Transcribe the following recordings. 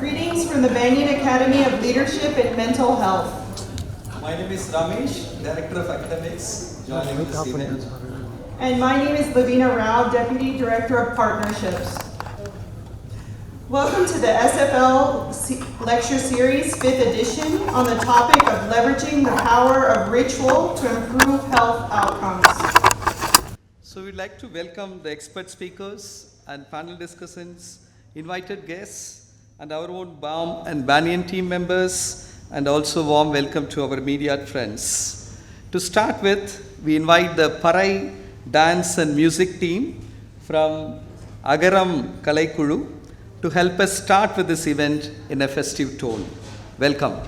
Greetings from the Banyan Academy of Leadership and Mental Health. My name is Ramesh, Director of Academics, joining Cristine. And my name is Lavina Rao, Deputy Director of Partnerships. Welcome to the SFL Lecture Series, 5th edition, on the topic of leveraging the power of ritual to improve health outcomes. So we'd like to welcome the expert speakers and panel discussants, invited guests, and our own BAM and Banyan team members, and also warm welcome to our media friends. To start with, we invite the Parai dance and music team from Agaram Kalaikulu to help us start with this event in a festive tone. Welcome.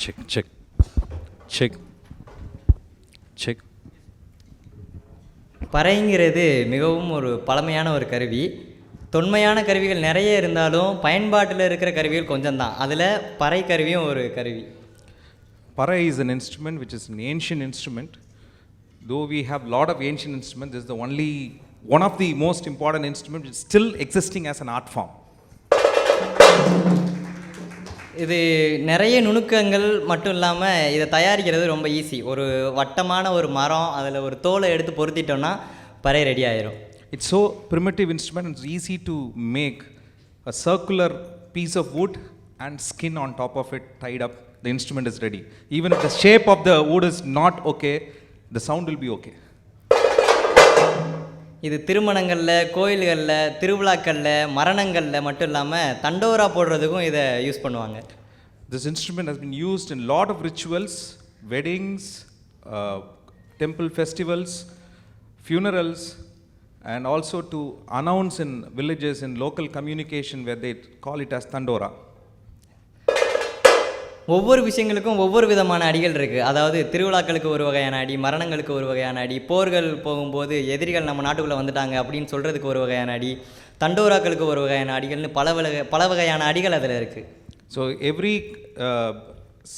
Check check check check. பறைங்கிறது மிகவும் ஒரு பழமையான ஒரு கருவி. தொன்மையான கருவிகள் நிறைய இருந்தாலும் பயன்பாட்டில் இருக்கிற கருவிகள் கொஞ்சம் தான். அதில் பறை கருவியும் ஒரு கருவி. Para is an instrument which is an ancient instrument. Though we have lot of ancient instruments, this is the only one of the most important instruments which is still existing as an art form. இது நிறைய நுணுக்கங்கள் மட்டும் இல்லாமல் இதை தயாரிக்கிறது ரொம்ப easy. ஒரு வட்டமான ஒரு மரம், அதில் ஒரு தோலை எடுத்து பொருத்திட்டோம்னா பறை ரெடி ஆயிரும். It's so primitive instrument, it's easy to make a circular piece of wood and skin on top of it tied up. The instrument is ready. Even if the shape of the wood is not okay, the sound will be okay. இது திருமணங்களில், கோயில்களில், திருவிழாக்களில், மரணங்களில் மட்டும் இல்லாமல் தண்டோரா போடுறதுக்கும் இதை use பண்ணுவாங்க. This instrument has been used in lot of rituals, weddings, temple festivals, funerals, and also to announce in villages in local communication where they call it as tandora. ஒவ்வொரு விஷயங்களுக்கும் ஒவ்வொரு விதமான அடிகள் இருக்குது. அதாவது திருவிழாக்களுக்கு ஒரு வகையான அடி, மரணங்களுக்கு ஒரு வகையான அடி, போர்கள் போகும்போது எதிரிகள் நம்ம நாட்டுக்குள்ளே வந்துட்டாங்க அப்படின்னு சொல்கிறதுக்கு ஒரு வகையான அடி, தண்டோராக்களுக்கு ஒரு வகையான அடிகள்னு பல வகையான அடிகள் அதில் இருக்குது. So every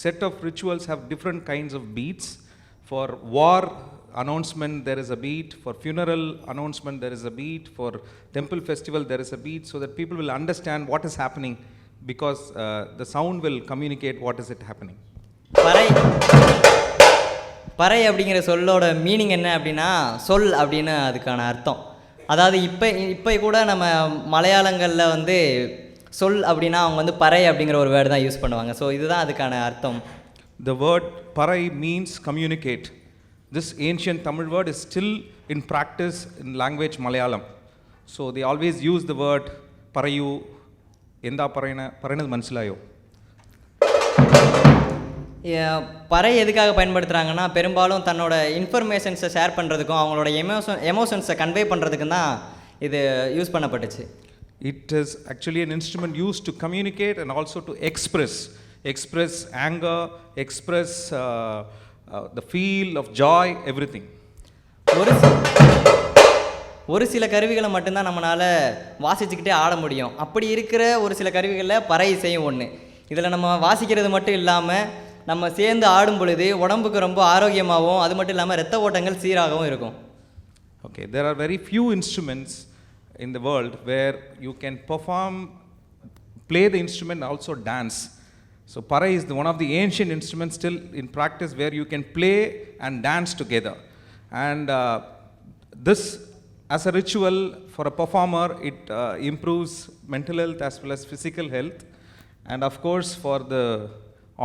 set of rituals have different kinds of beats. For war announcement there is a beat, for funeral announcement there is a beat, for temple festival there is a beat, so that people will understand what is happening, because the sound will communicate what is it happening. பறை அப்படிங்கிற சொல்லோட meaning என்ன அப்படின்னா சொல் அப்படின்னு அதுக்கான அர்த்தம். அதாவது இப்போ கூட நம்ம மலையாளங்களில் வந்து சொல் அப்படின்னா அவங்க வந்து பறை அப்படிங்கிற ஒரு வேர்டு தான் யூஸ் பண்ணுவாங்க. ஸோ இதுதான் அதுக்கான அர்த்தம். The word parai means communicate. This ancient Tamil word is still in practice in language Malayalam. So they always use the word parayu. எந்தா பறைனது மனசிலாயோ. பறை எதுக்காக பயன்படுத்துகிறாங்கன்னா பெரும்பாலும் தன்னோட இன்ஃபர்மேஷன்ஸை ஷேர் பண்ணுறதுக்கும் அவங்களோட எமோஷன்ஸை கன்வே பண்ணுறதுக்கும் தான் இது use பண்ணப்பட்டுச்சு. It is actually an instrument used to communicate and also to express anger, express the feel of joy, everything. ஒரு சில கருவிகளை மட்டும்தான் நம்மளால் வாசிச்சுக்கிட்டே ஆட முடியும். அப்படி இருக்கிற ஒரு சில கருவிகளில் பறை இசையும் ஒன்று. இதில் நம்ம வாசிக்கிறது மட்டும் இல்லாமல் நம்ம சேர்ந்து ஆடும் பொழுது உடம்புக்கு ரொம்ப ஆரோக்கியமாகவும் அது மட்டும் இல்லாமல் இரத்த ஓட்டங்கள் சீராகவும் இருக்கும். Okay, there are very few instruments in the world where you can play the instrument and also dance. So parai is one of the ancient instruments still in practice where you can play and dance together. And this as a ritual for a performer, it improves mental health as well as physical health. And of course for the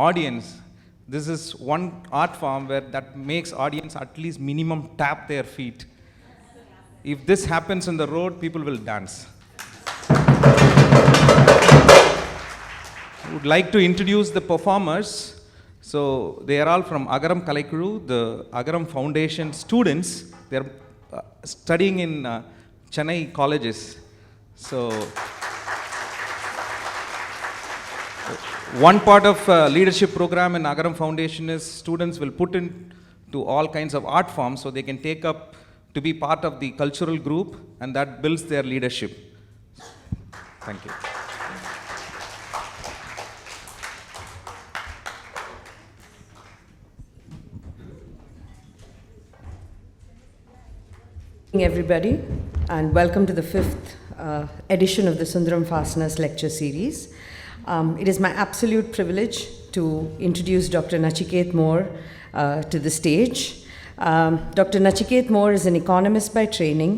audience, this is one art form where that makes audience at least minimum tap their feet. If this happens on the road, people will dance. I would like to introduce the performers. So they are all from Agaram Kalaikuru, the Agaram Foundation students. They are studying in Chennai colleges. So one part of leadership program in Agaram Foundation is students will put in to all kinds of art forms so they can take up to be part of the cultural group, and that builds their leadership. Thank you. Everybody, and welcome to the 5th edition of the Sundaram Fasteners lecture series. It is my absolute privilege to introduce Dr. Nachiket Moore to the stage. Dr. Nachiket Moore is an economist by training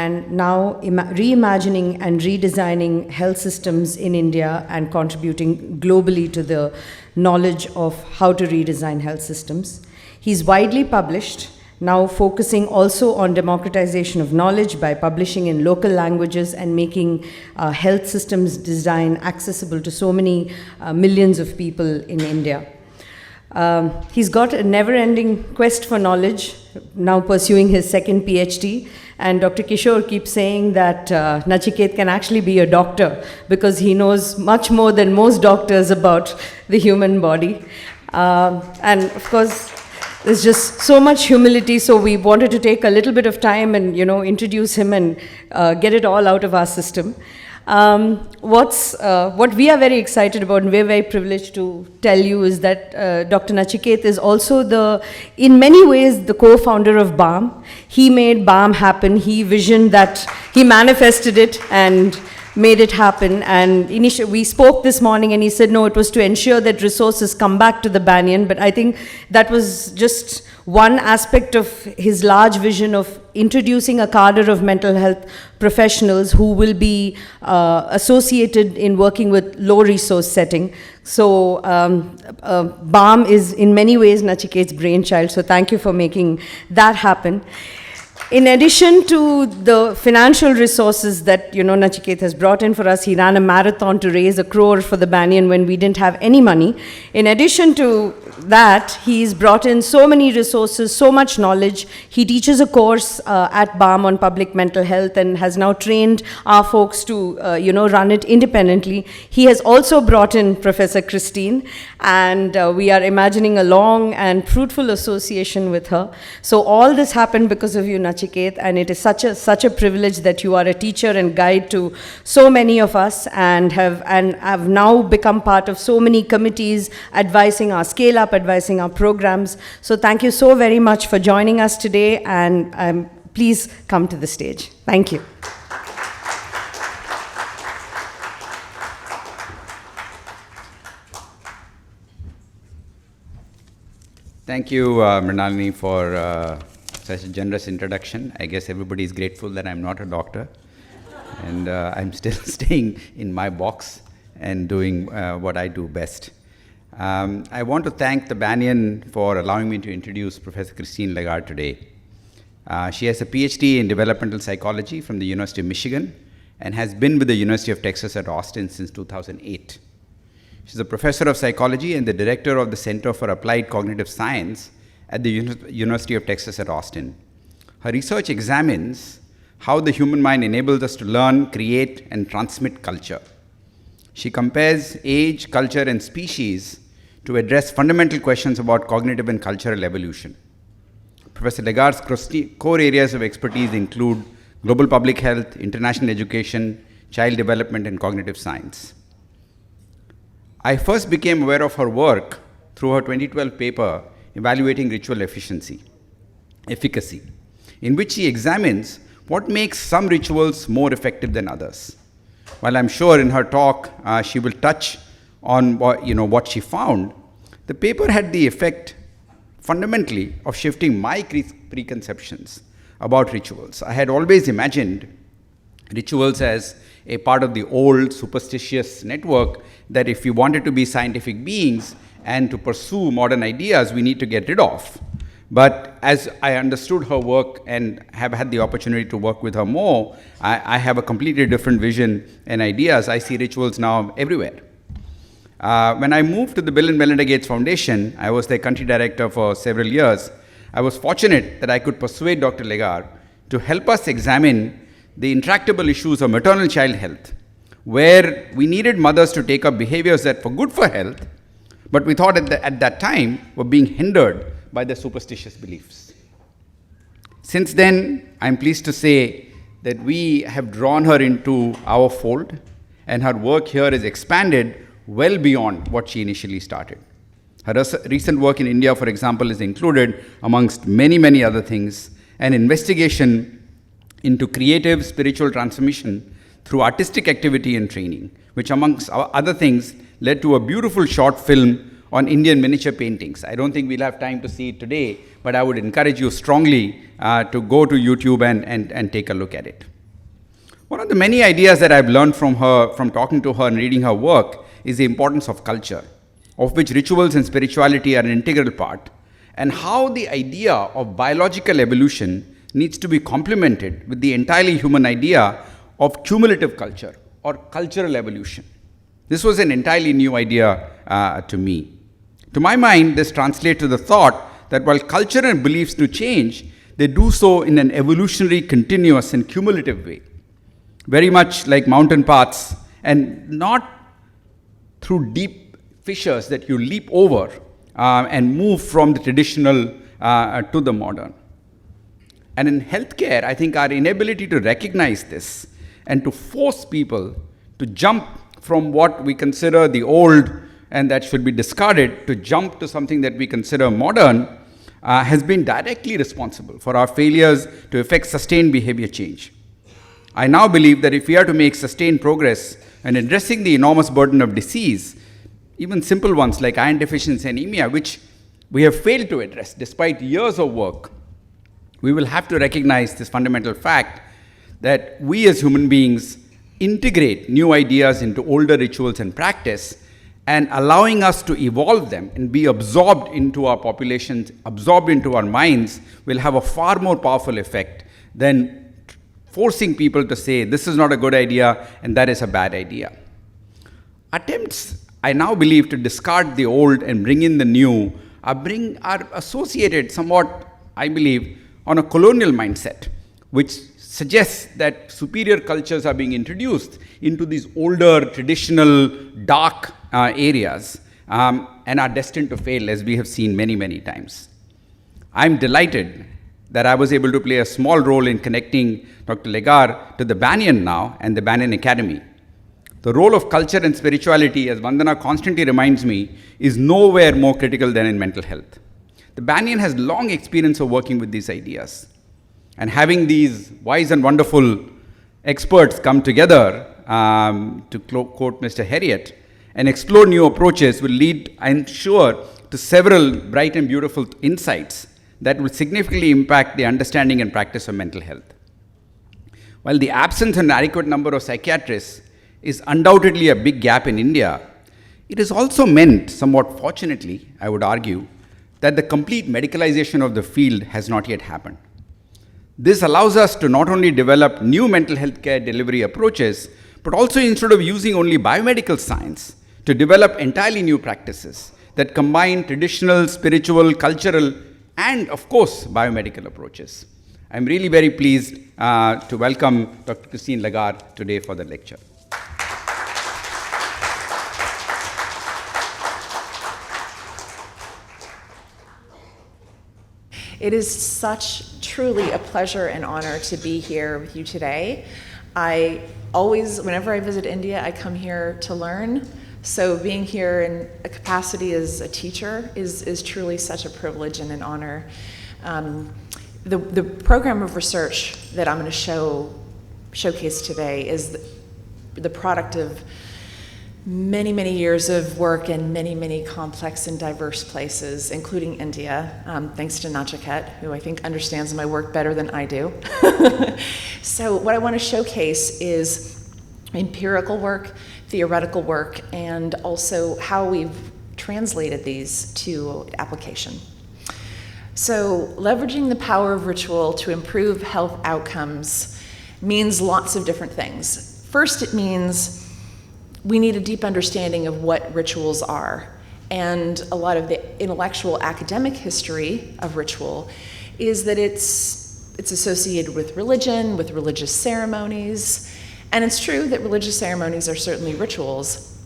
and now reimagining and redesigning health systems in India and contributing globally to the knowledge of how to redesign health systems. He's widely published, now focusing also on democratization of knowledge by publishing in local languages and making health systems design accessible to so many millions of people in India. He's got a never-ending quest for knowledge, now pursuing his second PhD, and Dr. Kishore keeps saying that Nachiket can actually be a doctor because he knows much more than most doctors about the human body. And of course, there's just so much humility, so we wanted to take a little bit of time and, introduce him and get it all out of our system. What we are very excited about, and we're very privileged to tell you, is that Dr. Nachiket is also in many ways, the co-founder of BAM. He made BAM happen. He visioned that, he manifested it and made it happen. And we spoke this morning and he said, no, it was to ensure that resources come back to the Banyan. But I think that was just one aspect of his large vision of introducing a cadre of mental health professionals who will be associated in working with low resource setting. So BAM is in many ways Nachiket's brainchild. So thank you for making that happen. In addition to the financial resources that, Nachiket has brought in for us, he ran a marathon to raise 1 crore for the Banyan when we didn't have any money. In addition to that, he's brought in so many resources, so much knowledge. He teaches a course at BAM on public mental health and has now trained our folks to, run it independently. He has also brought in Professor Cristine, and we are imagining a long and fruitful association with her. So all this happened because of you, Nachiket, and it is such a privilege that you are a teacher and guide to so many of us, and have now become part of so many committees advising our scale-up, advising our programs. So thank you so very much for joining us today, and please come to the stage. Thank you. Thank you, Mrinalini, for such a generous introduction. I guess everybody is grateful that I'm not a doctor, and I'm still staying in my box and doing what I do best. I want to thank the Banyan for allowing me to introduce Professor Cristine Legare today. She has a PhD in developmental psychology from the University of Michigan and has been with the University of Texas at Austin since 2008. She's a professor of psychology and the director of the Center for Applied Cognitive Science at the University of Texas at Austin. Her research examines how the human mind enables us to learn, create, and transmit culture. She compares age, culture, and species to address fundamental questions about cognitive and cultural evolution. Professor Legare's core areas of expertise include global public health, international education, child development, and cognitive science. I first became aware of her work through her 2012 paper evaluating ritual efficacy, in which she examines what makes some rituals more effective than others. While I'm sure in her talk she will touch on what she found, the paper had the effect fundamentally of shifting my preconceptions about rituals. I had always imagined rituals as a part of the old superstitious network that if we wanted to be scientific beings and to pursue modern ideas, we need to get rid of. But as I understood her work and have had the opportunity to work with her more, I have a completely different vision and ideas. I see rituals now everywhere. When I moved to the Bill and Melinda Gates Foundation, I was their country director for several years. I was fortunate that I could persuade Dr. Legare to help us examine the intractable issues of maternal child health, where we needed mothers to take up behaviors that were good for health, but we thought at that time were being hindered by their superstitious beliefs. Since then, I'm pleased to say that we have drawn her into our fold, and her work here is expanded well beyond what she initially started. Her recent work in India, for example, is included, amongst many, many other things, an investigation into creative spiritual transmission through artistic activity and training, which amongst other things led to a beautiful short film on Indian miniature paintings. I don't think we'll have time to see it today, but I would encourage you strongly to go to YouTube and take a look at it. One of the many ideas that I've learned from her, from talking to her and reading her work, is the importance of culture, of which rituals and spirituality are an integral part, and how the idea of biological evolution needs to be complemented with the entirely human idea of cumulative culture or cultural evolution. This was an entirely new idea to me. To my mind, this translates to the thought that while culture and beliefs do change, they do so in an evolutionary, continuous, and cumulative way. Very much like mountain paths, and not through deep fissures that you leap over, and move from the traditional to the modern. And in healthcare, I think our inability to recognize this and to force people to jump from what we consider the old and that should be discarded to jump to something that we consider modern has been directly responsible for our failures to effect sustained behavior change. I now believe that if we are to make sustained progress in addressing the enormous burden of disease, even simple ones like iron deficiency anemia, which we have failed to address despite years of work, we will have to recognize this fundamental fact that we as human beings integrate new ideas into older rituals and practice, and allowing us to evolve them and be absorbed into our populations, absorbed into our minds, will have a far more powerful effect than forcing people to say this is not a good idea and that is a bad idea. Attempts, I now believe, to discard the old and bring in the new are associated somewhat, I believe, on a colonial mindset, which suggests that superior cultures are being introduced into these older, traditional, dark areas and are destined to fail, as we have seen many, many times. I'm delighted that I was able to play a small role in connecting Dr. Legare to the Banyan now and the Banyan Academy. The role of culture and spirituality, as Vandana constantly reminds me, is nowhere more critical than in mental health. The Banyan has long experience of working with these ideas. And having these wise and wonderful experts come together, to quote Mr. Harriet, and explore new approaches will lead, I'm sure, to several bright and beautiful insights that will significantly impact the understanding and practice of mental health. While the absence of an adequate number of psychiatrists is undoubtedly a big gap in India, it is also meant, somewhat fortunately, I would argue, that the complete medicalization of the field has not yet happened. This allows us to not only develop new mental health care delivery approaches, but also, instead of using only biomedical science, to develop entirely new practices that combine traditional, spiritual, cultural, and of course, biomedical approaches. I'm really very pleased to welcome Dr. Cristine Legare today for the lecture. It is such truly a pleasure and honor to be here with you today. I always, whenever I visit India, I come here to learn. So being here in a capacity as a teacher is truly such a privilege and an honor. The program of research that I'm going to showcase today is the product of many, many years of work in many, many complex and diverse places, including India, thanks to Nachiket, who I think understands my work better than I do. So what I want to showcase is empirical work, theoretical work, and also how we've translated these to application. So leveraging the power of ritual to improve health outcomes means lots of different things. First, it means we need a deep understanding of what rituals are. And a lot of the intellectual academic history of ritual is that it's associated with religion, with religious ceremonies. And it's true that religious ceremonies are certainly rituals,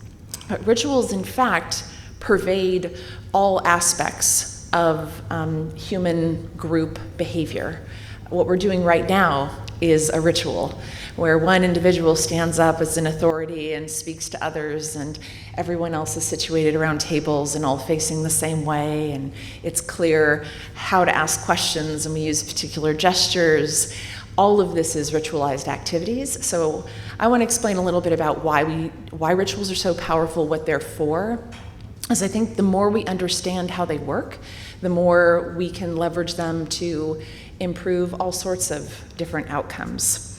but rituals, in fact, pervade all aspects of human group behavior. What we're doing right now is a ritual where one individual stands up as an authority and speaks to others, and everyone else is situated around tables and all facing the same way, and it's clear how to ask questions, and we use particular gestures. All of this is ritualized activities. So I want to explain a little bit about why rituals are so powerful, what they're for, as I think the more we understand how they work, the more we can leverage them to improve all sorts of different outcomes.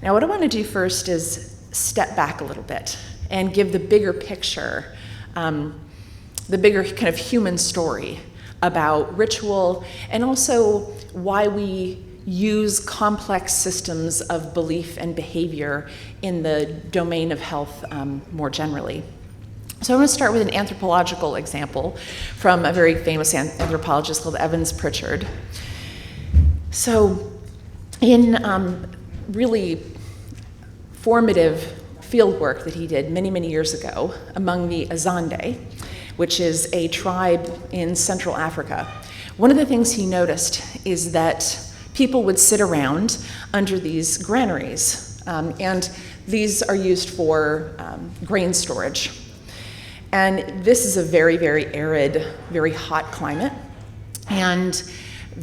Now, what I want to do first is step back a little bit and give the bigger picture, the bigger kind of human story about ritual, and also why we use complex systems of belief and behavior in the domain of health more generally. So I'm going to start with an anthropological example from a very famous anthropologist called Evans Pritchard. So in really formative field work that he did many, many years ago among the Azande, which is a tribe in Central Africa. One of the things he noticed is that people would sit around under these granaries, and these are used for grain storage. And this is a very, very arid, very hot climate, and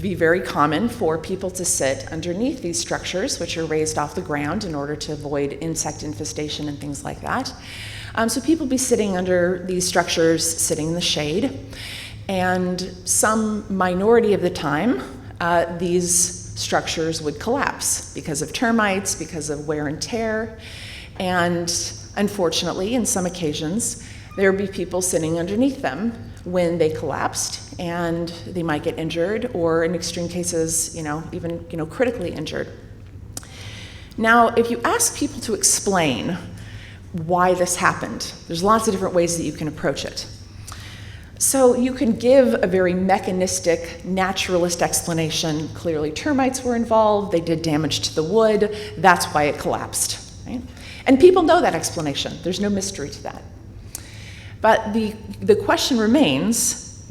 be very common for people to sit underneath these structures, which are raised off the ground in order to avoid insect infestation and things like that. So people be sitting under these structures, sitting in the shade, and some minority of the time, these structures would collapse because of termites, because of wear and tear, and unfortunately, in some occasions, there would be people sitting underneath them when they collapsed, and they might get injured, or in extreme cases, even critically injured. Now, if you ask people to explain why this happened, there's lots of different ways that you can approach it. So you can give a very mechanistic, naturalist explanation. Clearly termites were involved, they did damage to the wood, that's why it collapsed, right? And people know that explanation, there's no mystery to that. But the question remains,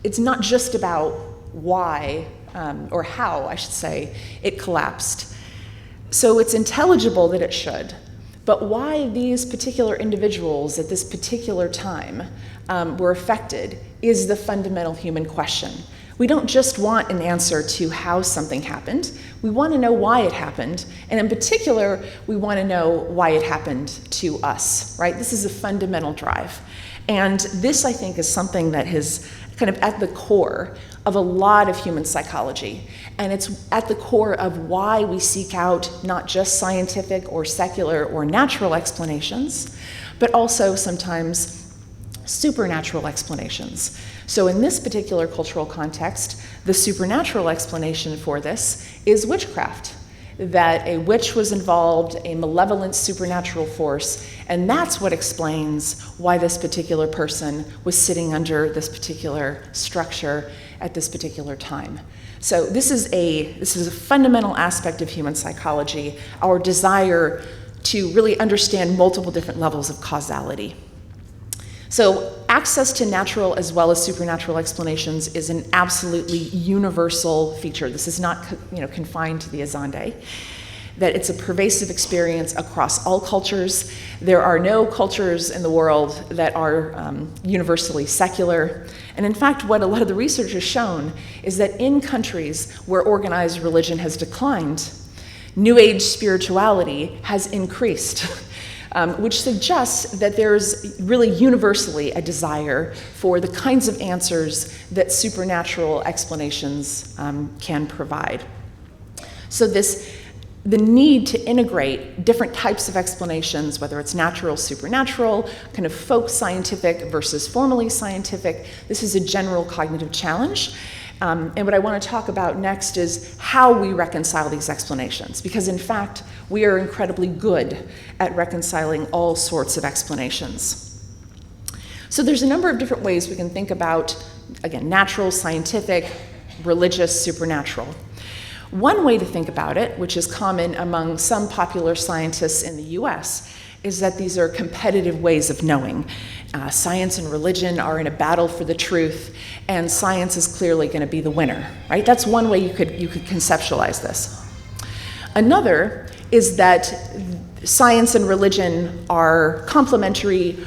it's not just about why, or how, I should say, it collapsed. So it's intelligible that it should, but why these particular individuals at this particular time were affected is the fundamental human question. We don't just want an answer to how something happened, we want to know why it happened, and in particular, we want to know why it happened to us, right? This is a fundamental drive. And this, I think, is something that is kind of at the core of a lot of human psychology. And it's at the core of why we seek out not just scientific or secular or natural explanations, but also sometimes supernatural explanations. So in this particular cultural context, the supernatural explanation for this is witchcraft, that a witch was involved, a malevolent supernatural force, and that's what explains why this particular person was sitting under this particular structure at this particular time. So this is a fundamental aspect of human psychology, our desire to really understand multiple different levels of causality. So access to natural as well as supernatural explanations is an absolutely universal feature. This is not confined to the Azande, that it's a pervasive experience across all cultures. There are no cultures in the world that are universally secular. And in fact, what a lot of the research has shown is that in countries where organized religion has declined, New Age spirituality has increased. Which suggests that there's really universally a desire for the kinds of answers that supernatural explanations can provide. So the need to integrate different types of explanations, whether it's natural, supernatural, kind of folk scientific versus formally scientific, this is a general cognitive challenge. And what I want to talk about next is how we reconcile these explanations, because in fact, we are incredibly good at reconciling all sorts of explanations. So there's a number of different ways we can think about, again, natural, scientific, religious, supernatural. One way to think about it, which is common among some popular scientists in the US, is that these are competitive ways of knowing. Science and religion are in a battle for the truth, and science is clearly going to be the winner, right? That's one way you could conceptualize this. Another is that science and religion are complementary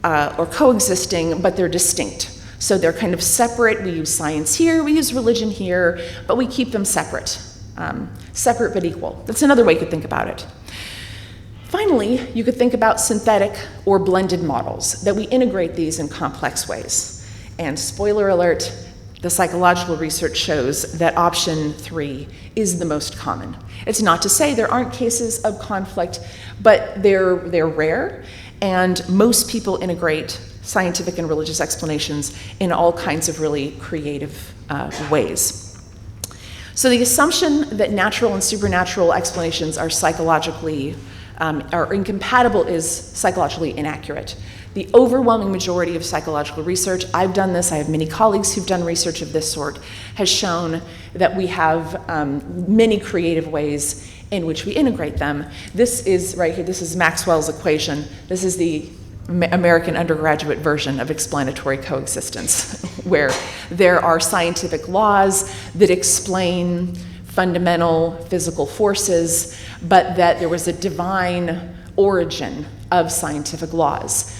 or coexisting, but they're distinct. So they're kind of separate. We use science here, we use religion here, but we keep them separate. Separate but equal. That's another way you could think about it. Finally, you could think about synthetic or blended models, that we integrate these in complex ways. And spoiler alert, the psychological research shows that option 3 is the most common. It's not to say there aren't cases of conflict, but they're rare, and most people integrate scientific and religious explanations in all kinds of really creative ways. So the assumption that natural and supernatural explanations are psychologically are incompatible is psychologically inaccurate. The overwhelming majority of psychological research, I've done this, I have many colleagues who've done research of this sort, has shown that we have many creative ways in which we integrate them. This is right here, this is Maxwell's equation. This is the American undergraduate version of explanatory coexistence, where there are scientific laws that explain fundamental physical forces, but that there was a divine origin of scientific laws.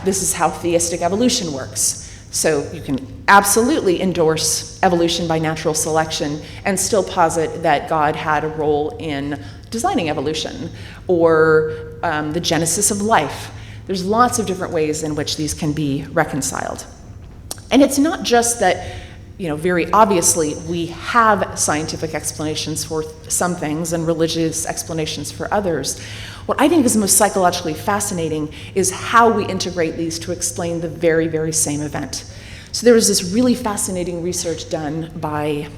This is how theistic evolution works. So you can absolutely endorse evolution by natural selection and still posit that God had a role in designing evolution, or the genesis of life. There's lots of different ways in which these can be reconciled. And it's not just that, very obviously we have scientific explanations for some things and religious explanations for others. What I think is most psychologically fascinating is how we integrate these to explain the very, very same event. So there was this really fascinating research done by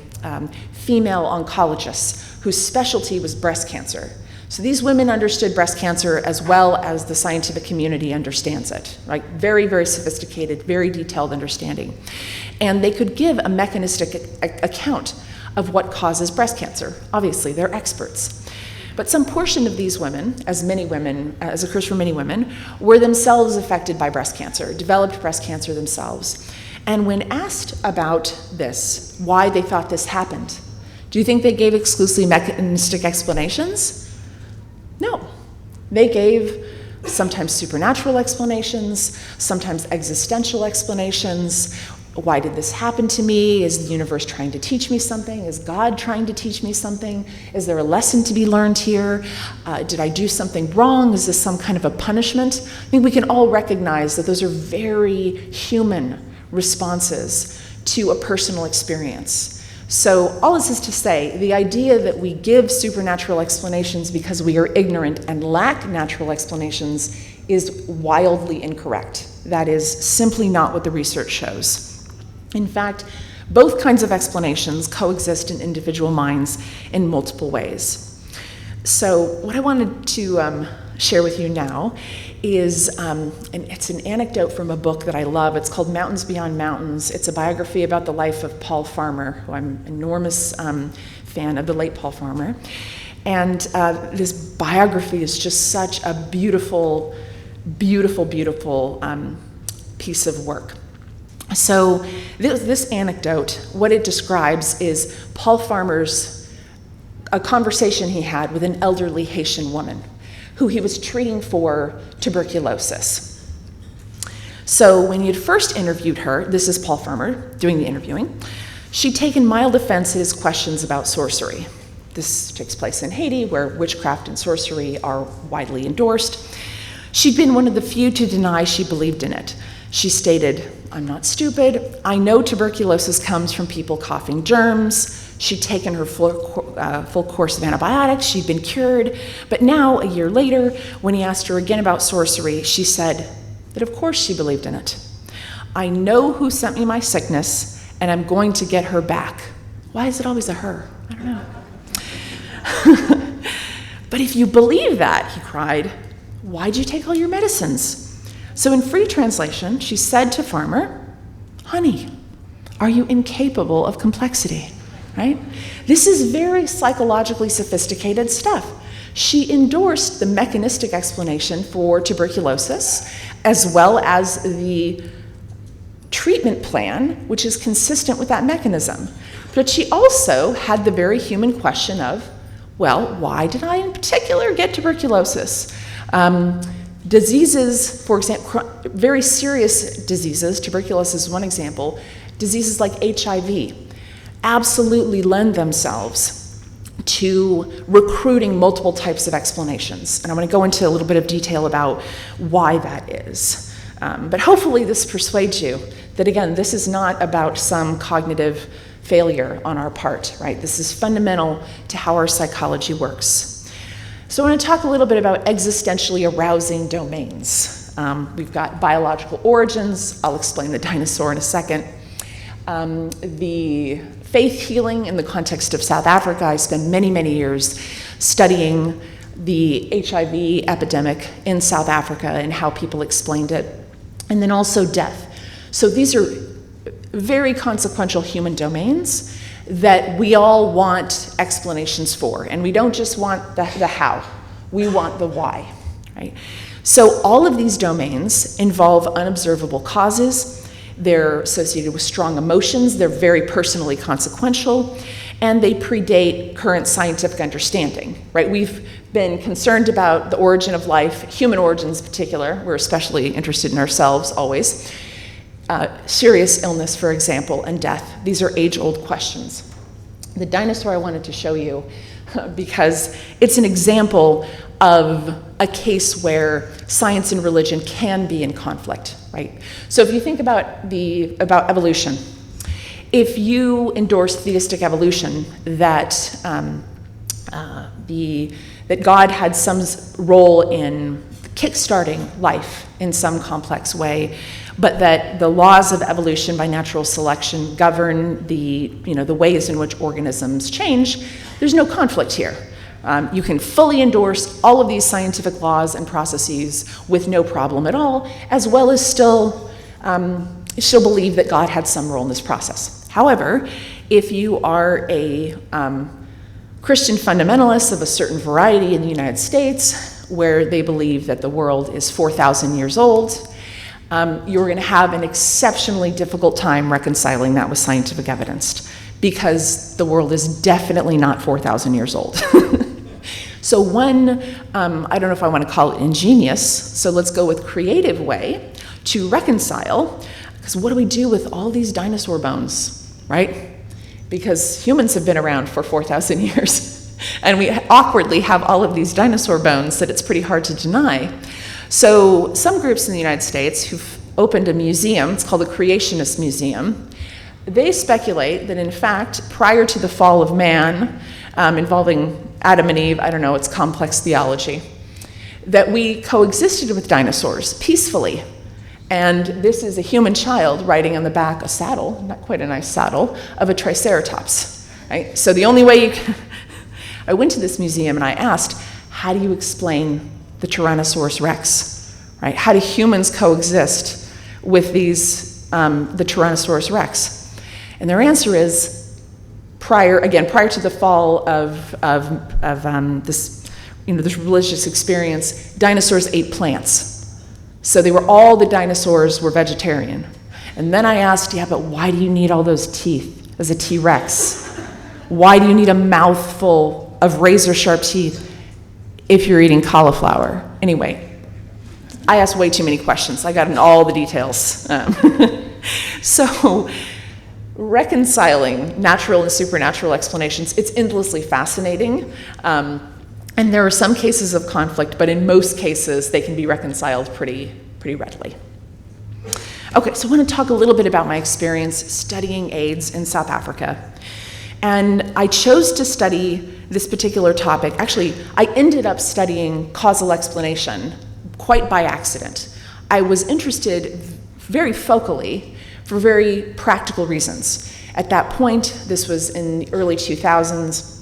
female oncologists whose specialty was breast cancer. So these women understood breast cancer as well as the scientific community understands it, right? Very, very sophisticated, very detailed understanding. And they could give a mechanistic account of what causes breast cancer. Obviously, they're experts. But some portion of these women, as occurs for many women, were themselves affected by breast cancer, developed breast cancer themselves. And when asked about this, why they thought this happened, do you think they gave exclusively mechanistic explanations? No. They gave sometimes supernatural explanations, sometimes existential explanations. Why did this happen to me? Is the universe trying to teach me something? Is God trying to teach me something? Is there a lesson to be learned here? Did I do something wrong? Is this some kind of a punishment? I think we can all recognize that those are very human responses to a personal experience. So all this is to say, the idea that we give supernatural explanations because we are ignorant and lack natural explanations is wildly incorrect. That is simply not what the research shows. In fact, both kinds of explanations coexist in individual minds in multiple ways. So what I wanted to share with you now is, and it's an anecdote from a book that I love. It's called Mountains Beyond Mountains. It's a biography about the life of Paul Farmer, who I'm an enormous fan of, the late Paul Farmer. And this biography is just such a beautiful, beautiful, beautiful piece of work. So this anecdote, what it describes is Paul Farmer's, a conversation he had with an elderly Haitian woman who he was treating for tuberculosis. So when he had first interviewed her, this is Paul Farmer doing the interviewing, she'd taken mild offense at his questions about sorcery. This takes place in Haiti, where witchcraft and sorcery are widely endorsed. She'd been one of the few to deny she believed in it. She stated, "I'm not stupid. I know tuberculosis comes from people coughing germs." She'd taken her full course of antibiotics. She'd been cured. But now, a year later, when he asked her again about sorcery, she said that of course she believed in it. "I know who sent me my sickness, and I'm going to get her back." Why is it always a her? I don't know. "But if you believe that," he cried, "why'd you take all your medicines?" So in free translation, she said to Farmer, "Honey, are you incapable of complexity?" Right? This is very psychologically sophisticated stuff. She endorsed the mechanistic explanation for tuberculosis, as well as the treatment plan, which is consistent with that mechanism. But she also had the very human question of, well, why did I in particular get tuberculosis? Diseases, for example, very serious diseases, tuberculosis is one example, diseases like HIV absolutely lend themselves to recruiting multiple types of explanations. And I'm going to go into a little bit of detail about why that is. But hopefully this persuades you that, again, this is not about some cognitive failure on our part, right? This is fundamental to how our psychology works. So I want to talk a little bit about existentially arousing domains. We've got biological origins. I'll explain the dinosaur in a second. The faith healing in the context of South Africa. I spent many, many years studying the HIV epidemic in South Africa and how people explained it. And then also death. So these are very consequential human domains that we all want explanations for. And we don't just want the how, we want the why, right? So all of these domains involve unobservable causes. They're associated with strong emotions. They're very personally consequential, and they predate current scientific understanding, right? We've been concerned about the origin of life, human origins in particular. We're especially interested in ourselves always. Serious illness, for example, and death. These are age-old questions. The dinosaur I wanted to show you because it's an example of a case where science and religion can be in conflict, right? So if you think about evolution, if you endorse theistic evolution, that that God had some role in kickstarting life in some complex way, but that the laws of evolution by natural selection govern the ways in which organisms change, there's no conflict here. You can fully endorse all of these scientific laws and processes with no problem at all, as well as still believe that God had some role in this process. However, if you are a Christian fundamentalist of a certain variety in the United States, where they believe that the world is 4,000 years old, you're going to have an exceptionally difficult time reconciling that with scientific evidence, because the world is definitely not 4,000 years old. So one, I don't know if I want to call it ingenious, so let's go with creative way to reconcile, because what do we do with all these dinosaur bones, right? Because humans have been around for 4,000 years, and we awkwardly have all of these dinosaur bones that it's pretty hard to deny. So some groups in the United States who've opened a museum, it's called the Creationist Museum, they speculate that in fact, prior to the fall of man, involving Adam and Eve, I don't know, it's complex theology, that we coexisted with dinosaurs peacefully. And this is a human child riding on the back a saddle, not quite a nice saddle, of a triceratops, right? So the only way I went to this museum and I asked, how do you explain the Tyrannosaurus Rex, right? How do humans coexist with these, the Tyrannosaurus Rex? And their answer is, prior to the fall of this religious experience, dinosaurs ate plants. So the dinosaurs were vegetarian. And then I asked, yeah, but why do you need all those teeth as a T-Rex? Why do you need a mouthful of razor-sharp teeth if you're eating cauliflower? Anyway, I asked way too many questions. I got in all the details. So reconciling natural and supernatural explanations, it's endlessly fascinating. And there are some cases of conflict, but in most cases, they can be reconciled pretty readily. Okay, so I want to talk a little bit about my experience studying AIDS in South Africa. And I chose to study this particular topic. Actually, I ended up studying causal explanation quite by accident. I was interested very focally for very practical reasons. At that point, this was in the early 2000s,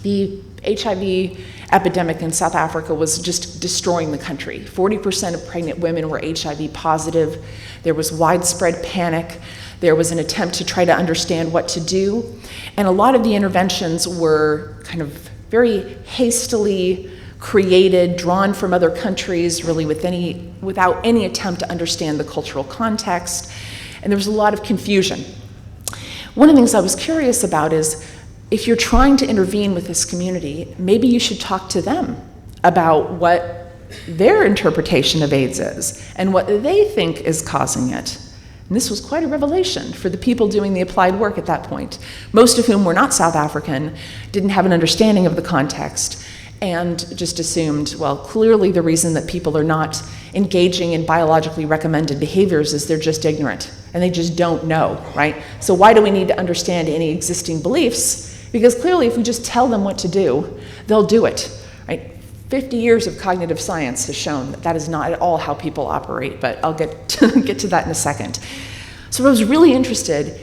the HIV epidemic in South Africa was just destroying the country. 40% of pregnant women were HIV positive. There was widespread panic. There was an attempt to try to understand what to do. And a lot of the interventions were kind of very hastily created, drawn from other countries, really without any attempt to understand the cultural context. And there was a lot of confusion. One of the things I was curious about is, if you're trying to intervene with this community, maybe you should talk to them about what their interpretation of AIDS is and what they think is causing it. And this was quite a revelation for the people doing the applied work at that point, most of whom were not South African, didn't have an understanding of the context, and just assumed, well, clearly the reason that people are not engaging in biologically recommended behaviors is they're just ignorant, and they just don't know, right? So why do we need to understand any existing beliefs? Because clearly if we just tell them what to do, they'll do it, right? 50 years of cognitive science has shown that that is not at all how people operate, but I'll get to that in a second. So what I was really interested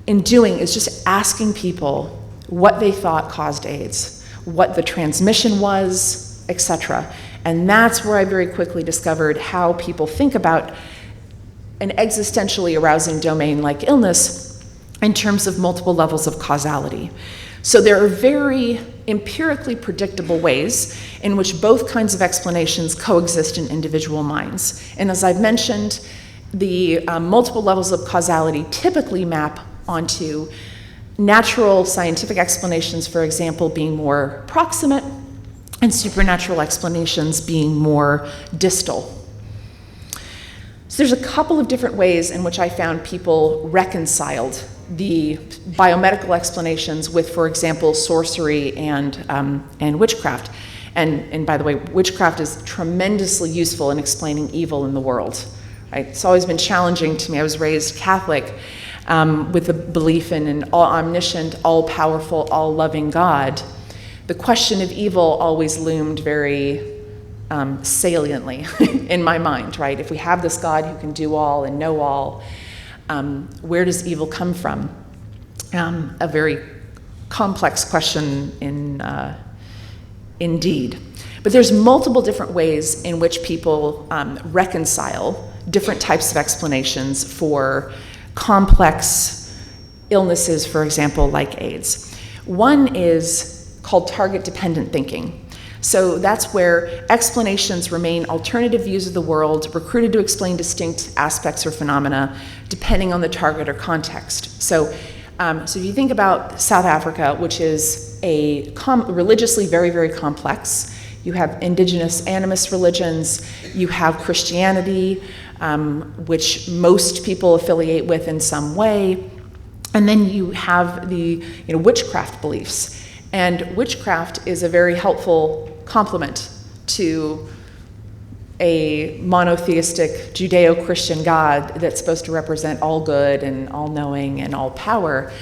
in doing is just asking people what they thought caused AIDS, what the transmission was, etc. And that's where I very quickly discovered how people think about an existentially arousing domain like illness in terms of multiple levels of causality. So there are very empirically predictable ways in which both kinds of explanations coexist in individual minds. And as I've mentioned, the multiple levels of causality typically map onto natural scientific explanations, for example, being more proximate, and supernatural explanations being more distal. So there's a couple of different ways in which I found people reconciled the biomedical explanations with, for example, sorcery and witchcraft. And by the way, witchcraft is tremendously useful in explaining evil in the world. Right? It's always been challenging to me. I was raised Catholic with the belief in an all-omniscient, all-powerful, all-loving God. The question of evil always loomed very saliently in my mind, right? If we have this God who can do all and know all, where does evil come from? A very complex question indeed. But there's multiple different ways in which people reconcile different types of explanations for complex illnesses, for example, like AIDS. One is called target-dependent thinking. So that's where explanations remain alternative views of the world, recruited to explain distinct aspects or phenomena, depending on the target or context. So if you think about South Africa, which is religiously very, very complex, you have indigenous animist religions, you have Christianity, which most people affiliate with in some way, and then you have the witchcraft beliefs. And witchcraft is a very helpful complement to a monotheistic Judeo-Christian God that's supposed to represent all good and all-knowing and all-power.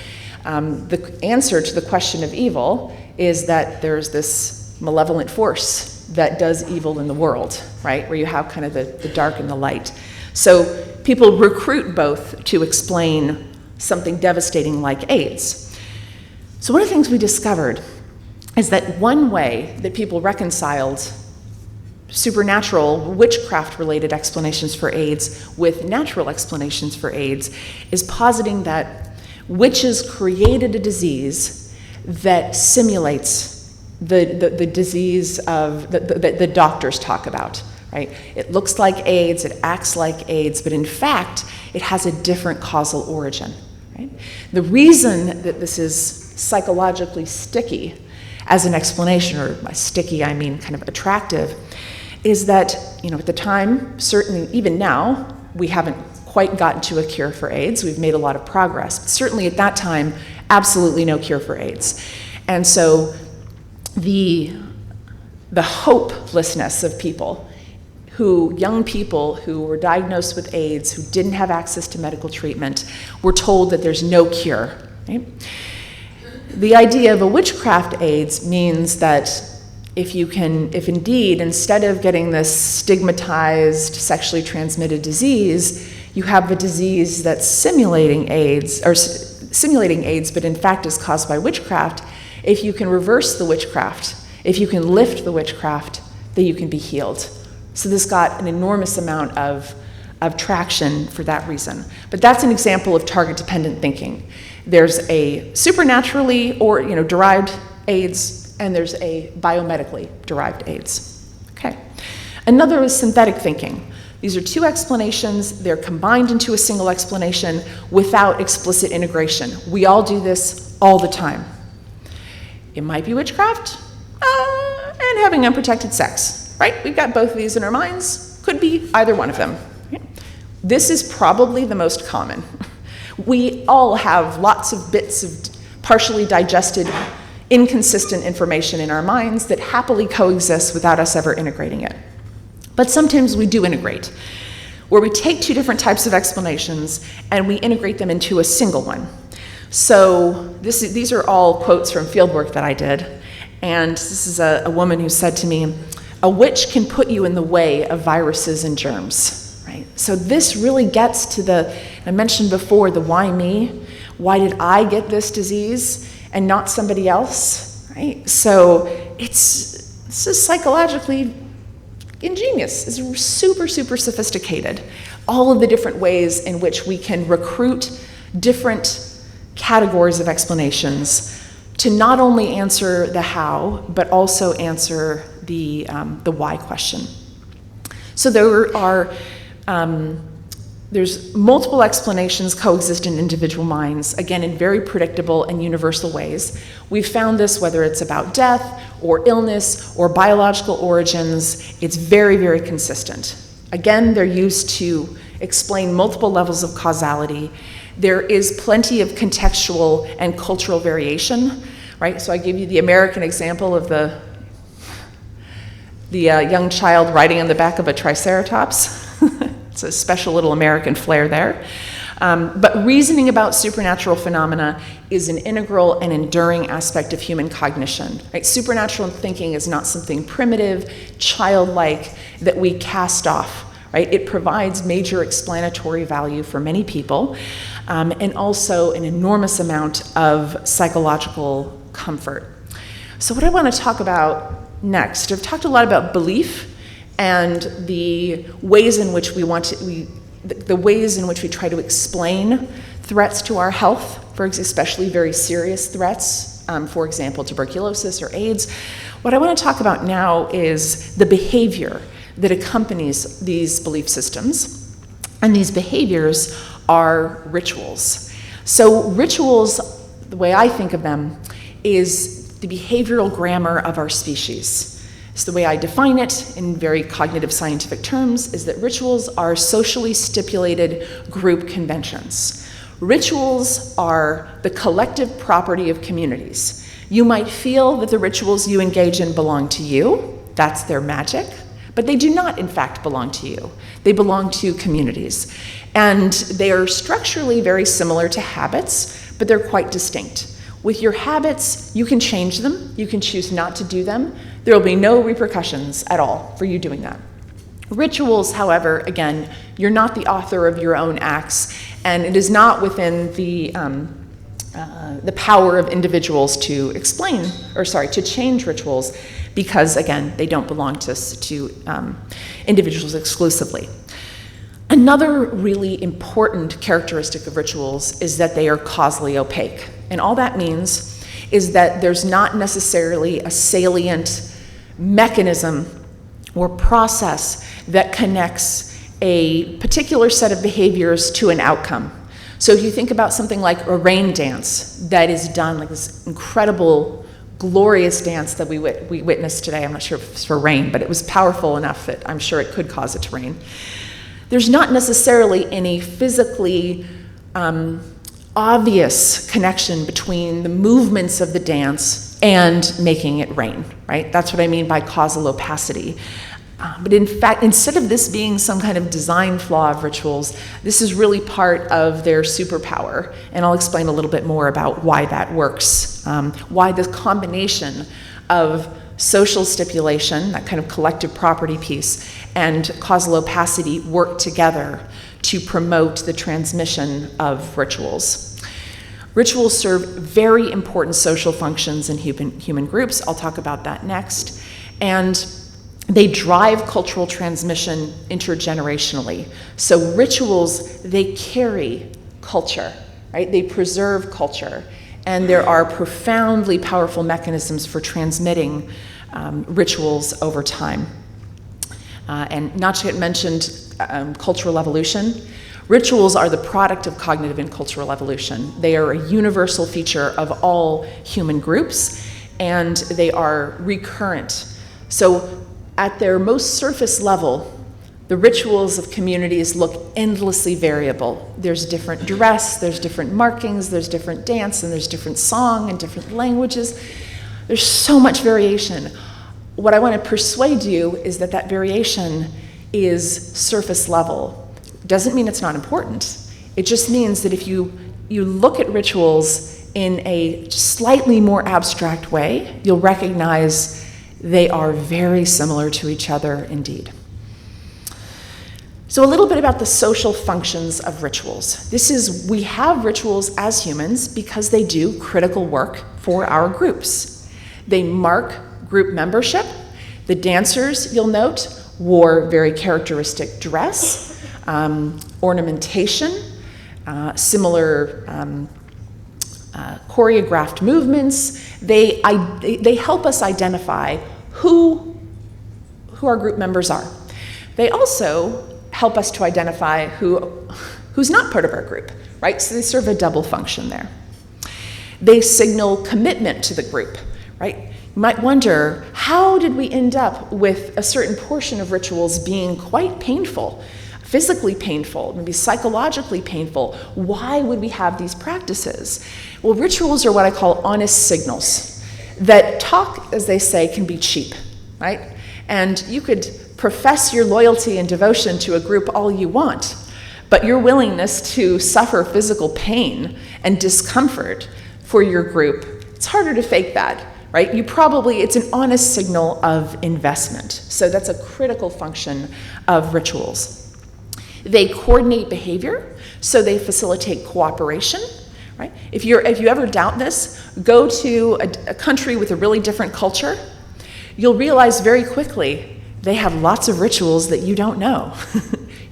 The answer to the question of evil is that there's this malevolent force that does evil in the world, right? Where you have kind of the dark and the light. So people recruit both to explain something devastating like AIDS. So one of the things we discovered is that one way that people reconciled supernatural, witchcraft-related explanations for AIDS with natural explanations for AIDS is positing that witches created a disease that simulates the disease of the doctors talk about, right? It looks like AIDS, it acts like AIDS, but in fact, it has a different causal origin, right? The reason that this is psychologically sticky as an explanation, or by sticky I mean kind of attractive, is that, at the time, certainly even now, we haven't quite gotten to a cure for AIDS. We've made a lot of progress, but certainly at that time, absolutely no cure for AIDS. And so the hopelessness of people young people who were diagnosed with AIDS, who didn't have access to medical treatment, were told that there's no cure, right? The idea of a witchcraft AIDS means that if indeed, instead of getting this stigmatized, sexually transmitted disease, you have a disease that's simulating AIDS, but in fact is caused by witchcraft, if you can reverse the witchcraft, if you can lift the witchcraft, then you can be healed. So this got an enormous amount of traction for that reason. But that's an example of target-dependent thinking. There's a supernaturally or derived AIDS, and there's a biomedically derived AIDS. Okay. Another is synthetic thinking. These are two explanations. They're combined into a single explanation without explicit integration. We all do this all the time. It might be witchcraft and having unprotected sex, right? We've got both of these in our minds. Could be either one of them. This is probably the most common. We all have lots of bits of partially digested, inconsistent information in our minds that happily coexist without us ever integrating it. But sometimes we do integrate, where we take two different types of explanations and we integrate them into a single one. So these are all quotes from fieldwork that I did. And this is a woman who said to me, "A witch can put you in the way of viruses and germs." Right? So this really gets to I mentioned before, the why me? Why did I get this disease and not somebody else? Right? So this is psychologically ingenious. It's super, super sophisticated. All of the different ways in which we can recruit different categories of explanations to not only answer the how, but also answer the why question. So there are there's multiple explanations coexist in individual minds, again, in very predictable and universal ways. We've found this whether it's about death or illness or biological origins, it's very, very consistent. Again, they're used to explain multiple levels of causality. There is plenty of contextual and cultural variation, right? So I gave you the American example of the young child riding on the back of a triceratops. It's a special little American flair there. But reasoning about supernatural phenomena is an integral and enduring aspect of human cognition. Right? Supernatural thinking is not something primitive, childlike, that we cast off. Right? It provides major explanatory value for many people, and also an enormous amount of psychological comfort. So what I want to talk about next, I've talked a lot about belief and the ways in which the ways in which we try to explain threats to our health, especially very serious threats, for example, tuberculosis or AIDS. What I want to talk about now is the behavior that accompanies these belief systems, and these behaviors are rituals. So rituals, the way I think of them, is the behavioral grammar of our species. So the way I define it in very cognitive scientific terms is that rituals are socially stipulated group conventions. Rituals are the collective property of communities. You might feel that the rituals you engage in belong to you, that's their magic, but they do not in fact belong to you. They belong to communities. And they are structurally very similar to habits, but they're quite distinct. With your habits, you can change them, you can choose not to do them. There will be no repercussions at all for you doing that. Rituals, however, again, you're not the author of your own acts, and it is not within the power of individuals to change rituals, because again, they don't belong to individuals exclusively. Another really important characteristic of rituals is that they are causally opaque. And all that means is that there's not necessarily a salient mechanism or process that connects a particular set of behaviors to an outcome. So if you think about something like a rain dance that is done, like this incredible, glorious dance that we witnessed today, I'm not sure if it's for rain, but it was powerful enough that I'm sure it could cause it to rain. There's not necessarily any physically obvious connection between the movements of the dance and making it rain, right? That's what I mean by causal opacity. But in fact, instead of this being some kind of design flaw of rituals, this is really part of their superpower. And I'll explain a little bit more about why that works, why the combination of social stipulation, that kind of collective property piece, and causal opacity work together to promote the transmission of rituals. Rituals serve very important social functions in human groups. I'll talk about that next. And they drive cultural transmission intergenerationally. So rituals, they carry culture, right? They preserve culture. And there are profoundly powerful mechanisms for transmitting rituals over time. And Nachiket mentioned cultural evolution. Rituals are the product of cognitive and cultural evolution. They are a universal feature of all human groups, and they are recurrent. So at their most surface level, the rituals of communities look endlessly variable. There's different dress, there's different markings, there's different dance, and there's different song and different languages. There's so much variation. What I want to persuade you is that that variation is surface level. Doesn't mean it's not important. It just means that if you look at rituals in a slightly more abstract way, you'll recognize they are very similar to each other indeed. So a little bit about the social functions of rituals. We have rituals as humans because they do critical work for our groups. They mark group membership. The dancers, you'll note, wore very characteristic dress, ornamentation, similar choreographed movements. They help us identify who who our group members are. They also help us to identify who's not part of our group, right? So they serve a double function there. They signal commitment to the group, right? You might wonder, how did we end up with a certain portion of rituals being quite painful, physically painful, maybe psychologically painful? Why would we have these practices? Well, rituals are what I call honest signals that talk, as they say, can be cheap, right? And you could profess your loyalty and devotion to a group all you want, but your willingness to suffer physical pain and discomfort for your group, it's harder to fake that, right? It's an honest signal of investment. So that's a critical function of rituals. They coordinate behavior, so they facilitate cooperation, right? If you ever doubt this, go to a country with a really different culture. You'll realize very quickly they have lots of rituals that you don't know.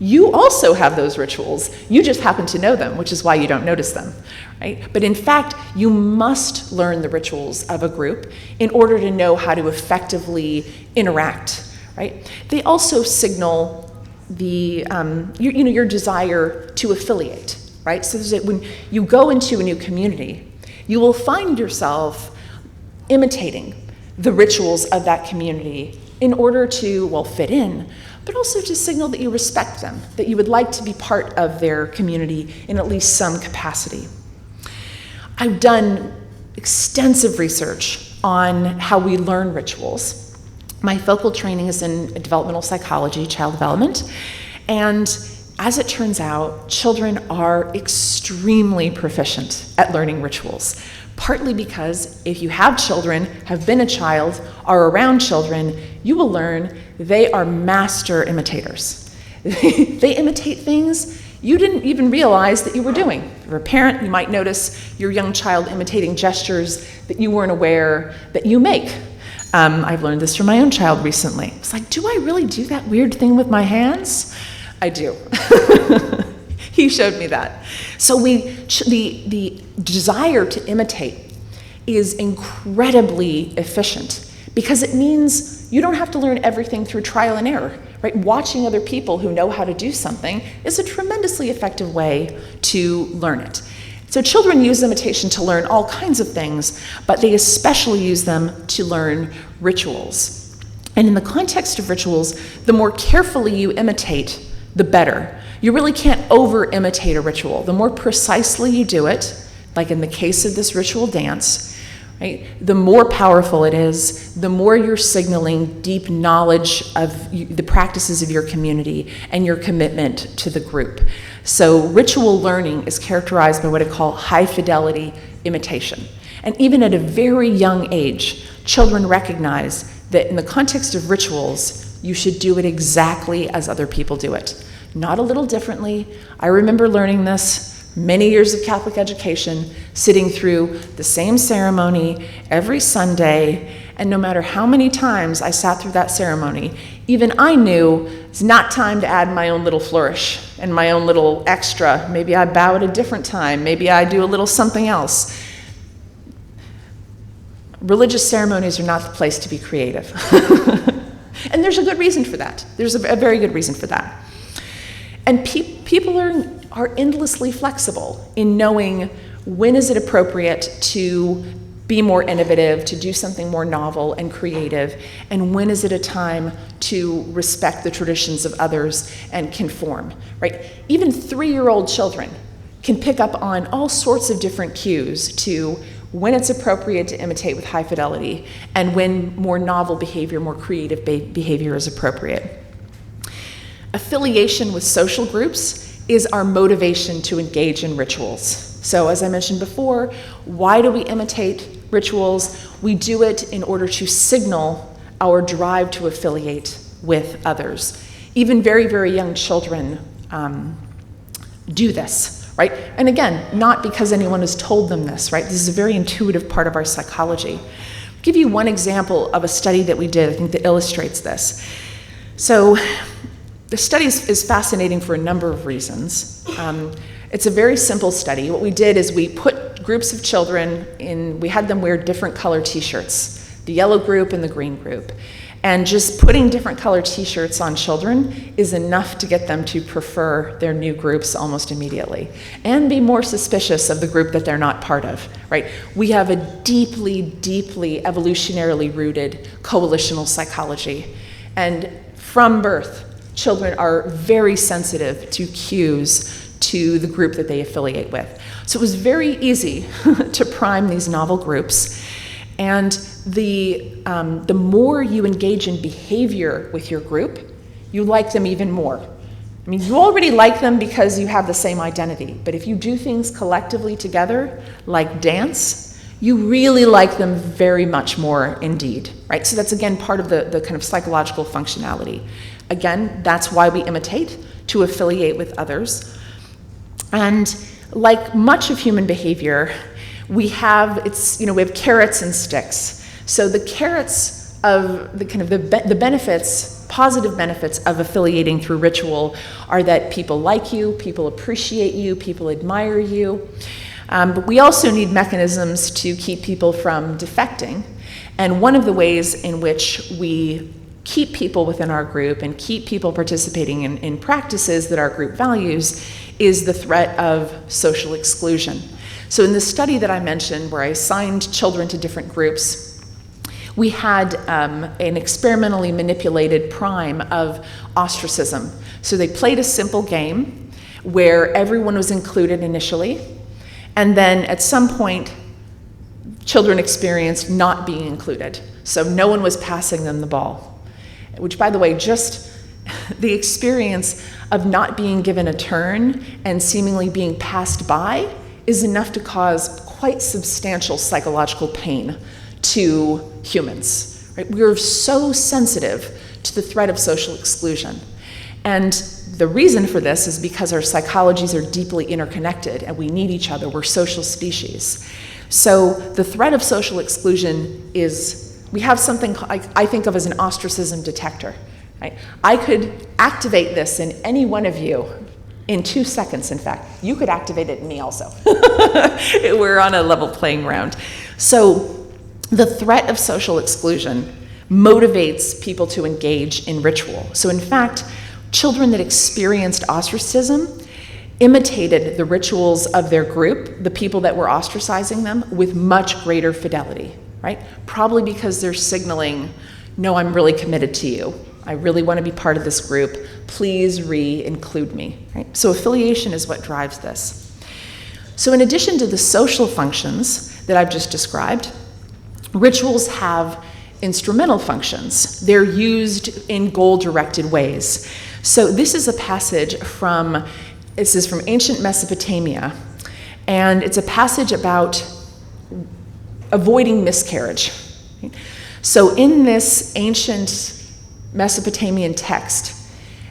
You also have those rituals. You just happen to know them, which is why you don't notice them, right? But in fact, you must learn the rituals of a group in order to know how to effectively interact, right? They also signal your desire to affiliate, right? So that when you go into a new community, you will find yourself imitating the rituals of that community in order to, fit in, but also to signal that you respect them, that you would like to be part of their community in at least some capacity. I've done extensive research on how we learn rituals. My focal training is in developmental psychology, child development, and as it turns out, children are extremely proficient at learning rituals. Partly because if you have children, have been a child, are around children, you will learn they are master imitators. They imitate things you didn't even realize that you were doing. If you're a parent, you might notice your young child imitating gestures that you weren't aware that you make. I've learned this from my own child recently. It's like, do I really do that weird thing with my hands? I do. He showed me that. So the desire to imitate is incredibly efficient because it means you don't have to learn everything through trial and error, right? Watching other people who know how to do something is a tremendously effective way to learn it. So children use imitation to learn all kinds of things, but they especially use them to learn rituals. And in the context of rituals, the more carefully you imitate, the better. You really can't over-imitate a ritual. The more precisely you do it, like in the case of this ritual dance, right, the more powerful it is, the more you're signaling deep knowledge of the practices of your community and your commitment to the group. So ritual learning is characterized by what I call high-fidelity imitation. And even at a very young age, children recognize that in the context of rituals, you should do it exactly as other people do it. Not a little differently. I remember learning this, many years of Catholic education, sitting through the same ceremony every Sunday, and no matter how many times I sat through that ceremony, even I knew it's not time to add my own little flourish and my own little extra. Maybe I bow at a different time. Maybe I do a little something else. Religious ceremonies are not the place to be creative. And there's a good reason for that. There's a very good reason for that. And people are endlessly flexible in knowing when is it appropriate to be more innovative, to do something more novel and creative, and when is it a time to respect the traditions of others and conform, right? Even 3-year-old children can pick up on all sorts of different cues to when it's appropriate to imitate with high fidelity and when more novel behavior, more creative behavior is appropriate. Affiliation with social groups is our motivation to engage in rituals. So as I mentioned before, why do we imitate rituals? We do it in order to signal our drive to affiliate with others. Even very, very young children do this, right? And again, not because anyone has told them this, right? This is a very intuitive part of our psychology. I'll give you one example of a study that we did, I think, that illustrates this. So the study is fascinating for a number of reasons. It's a very simple study. What we did is we put groups of children in, we had them wear different color t-shirts, the yellow group and the green group. And just putting different color t-shirts on children is enough to get them to prefer their new groups almost immediately and be more suspicious of the group that they're not part of, right? We have a deeply, deeply evolutionarily rooted coalitional psychology. And from birth, children are very sensitive to cues to the group that they affiliate with. So it was very easy to prime these novel groups. And the more you engage in behavior with your group, you like them even more. I mean, you already like them because you have the same identity, but if you do things collectively together, like dance, you really like them very much more indeed, right? So that's, again, part of the kind of psychological functionality. Again, that's why we imitate, to affiliate with others. And like much of human behavior, we have carrots and sticks. So the carrots of the benefits, positive benefits of affiliating through ritual are that people like you, people appreciate you, people admire you. But we also need mechanisms to keep people from defecting. And one of the ways in which we keep people within our group and keep people participating in practices that our group values is the threat of social exclusion. So in the study that I mentioned, where I assigned children to different groups, we had an experimentally manipulated prime of ostracism. So they played a simple game where everyone was included initially, and then at some point, children experienced not being included. So no one was passing them the ball, which, by the way, just the experience of not being given a turn and seemingly being passed by is enough to cause quite substantial psychological pain to humans. Right? We are so sensitive to the threat of social exclusion. And the reason for this is because our psychologies are deeply interconnected and we need each other. We're social species. So the threat of social exclusion is, we have something I think of as an ostracism detector. Right? I could activate this in any one of you in 2 seconds, in fact. You could activate it in me also. We're on a level playing ground. So the threat of social exclusion motivates people to engage in ritual. So in fact, children that experienced ostracism imitated the rituals of their group, the people that were ostracizing them, with much greater fidelity, right? Probably because they're signaling, no, I'm really committed to you. I really want to be part of this group. Please re-include me. Right? So affiliation is what drives this. So in addition to the social functions that I've just described, rituals have instrumental functions. They're used in goal-directed ways. So this is a passage from ancient Mesopotamia, and it's a passage about avoiding miscarriage. Right? So in this ancient Mesopotamian text,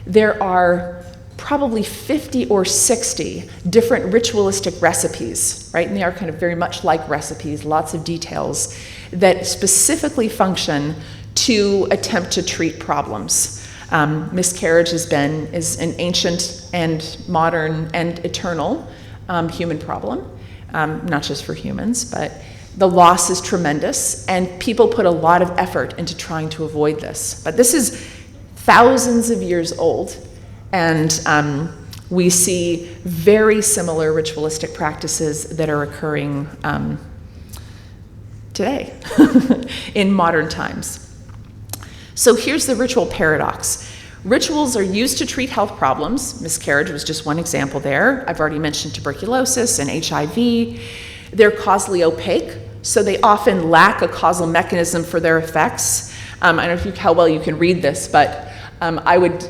there are probably 50 or 60 different ritualistic recipes, right? And they are kind of very much like recipes, lots of details that specifically function to attempt to treat problems. Miscarriage is an ancient and modern and eternal human problem, not just for humans, but the loss is tremendous, and people put a lot of effort into trying to avoid this. But this is thousands of years old, and we see very similar ritualistic practices that are occurring today in modern times. So here's the ritual paradox. Rituals are used to treat health problems. Miscarriage was just one example there. I've already mentioned tuberculosis and HIV. They're causally opaque, so they often lack a causal mechanism for their effects. I don't know how well you can read this, but I would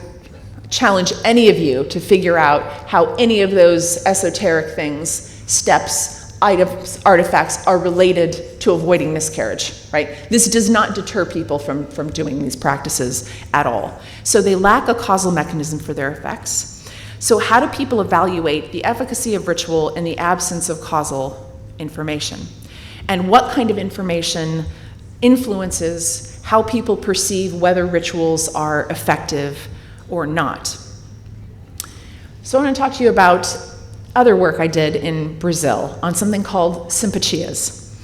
challenge any of you to figure out how any of those esoteric things, steps, items, artifacts are related to avoiding miscarriage, right? This does not deter people from doing these practices at all. So they lack a causal mechanism for their effects. So how do people evaluate the efficacy of ritual in the absence of causal information? And what kind of information influences how people perceive whether rituals are effective or not? So I want to talk to you about other work I did in Brazil on something called simpachias.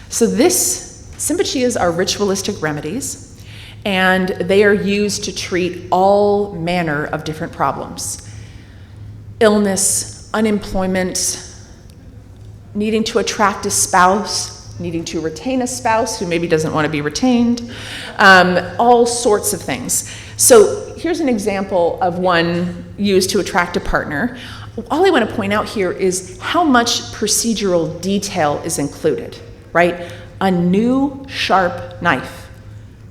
So simpachias are ritualistic remedies, and they are used to treat all manner of different problems. Illness, unemployment, needing to attract a spouse, needing to retain a spouse who maybe doesn't want to be retained, all sorts of things. So here's an example of one used to attract a partner. All I want to point out here is how much procedural detail is included, right? A new sharp knife.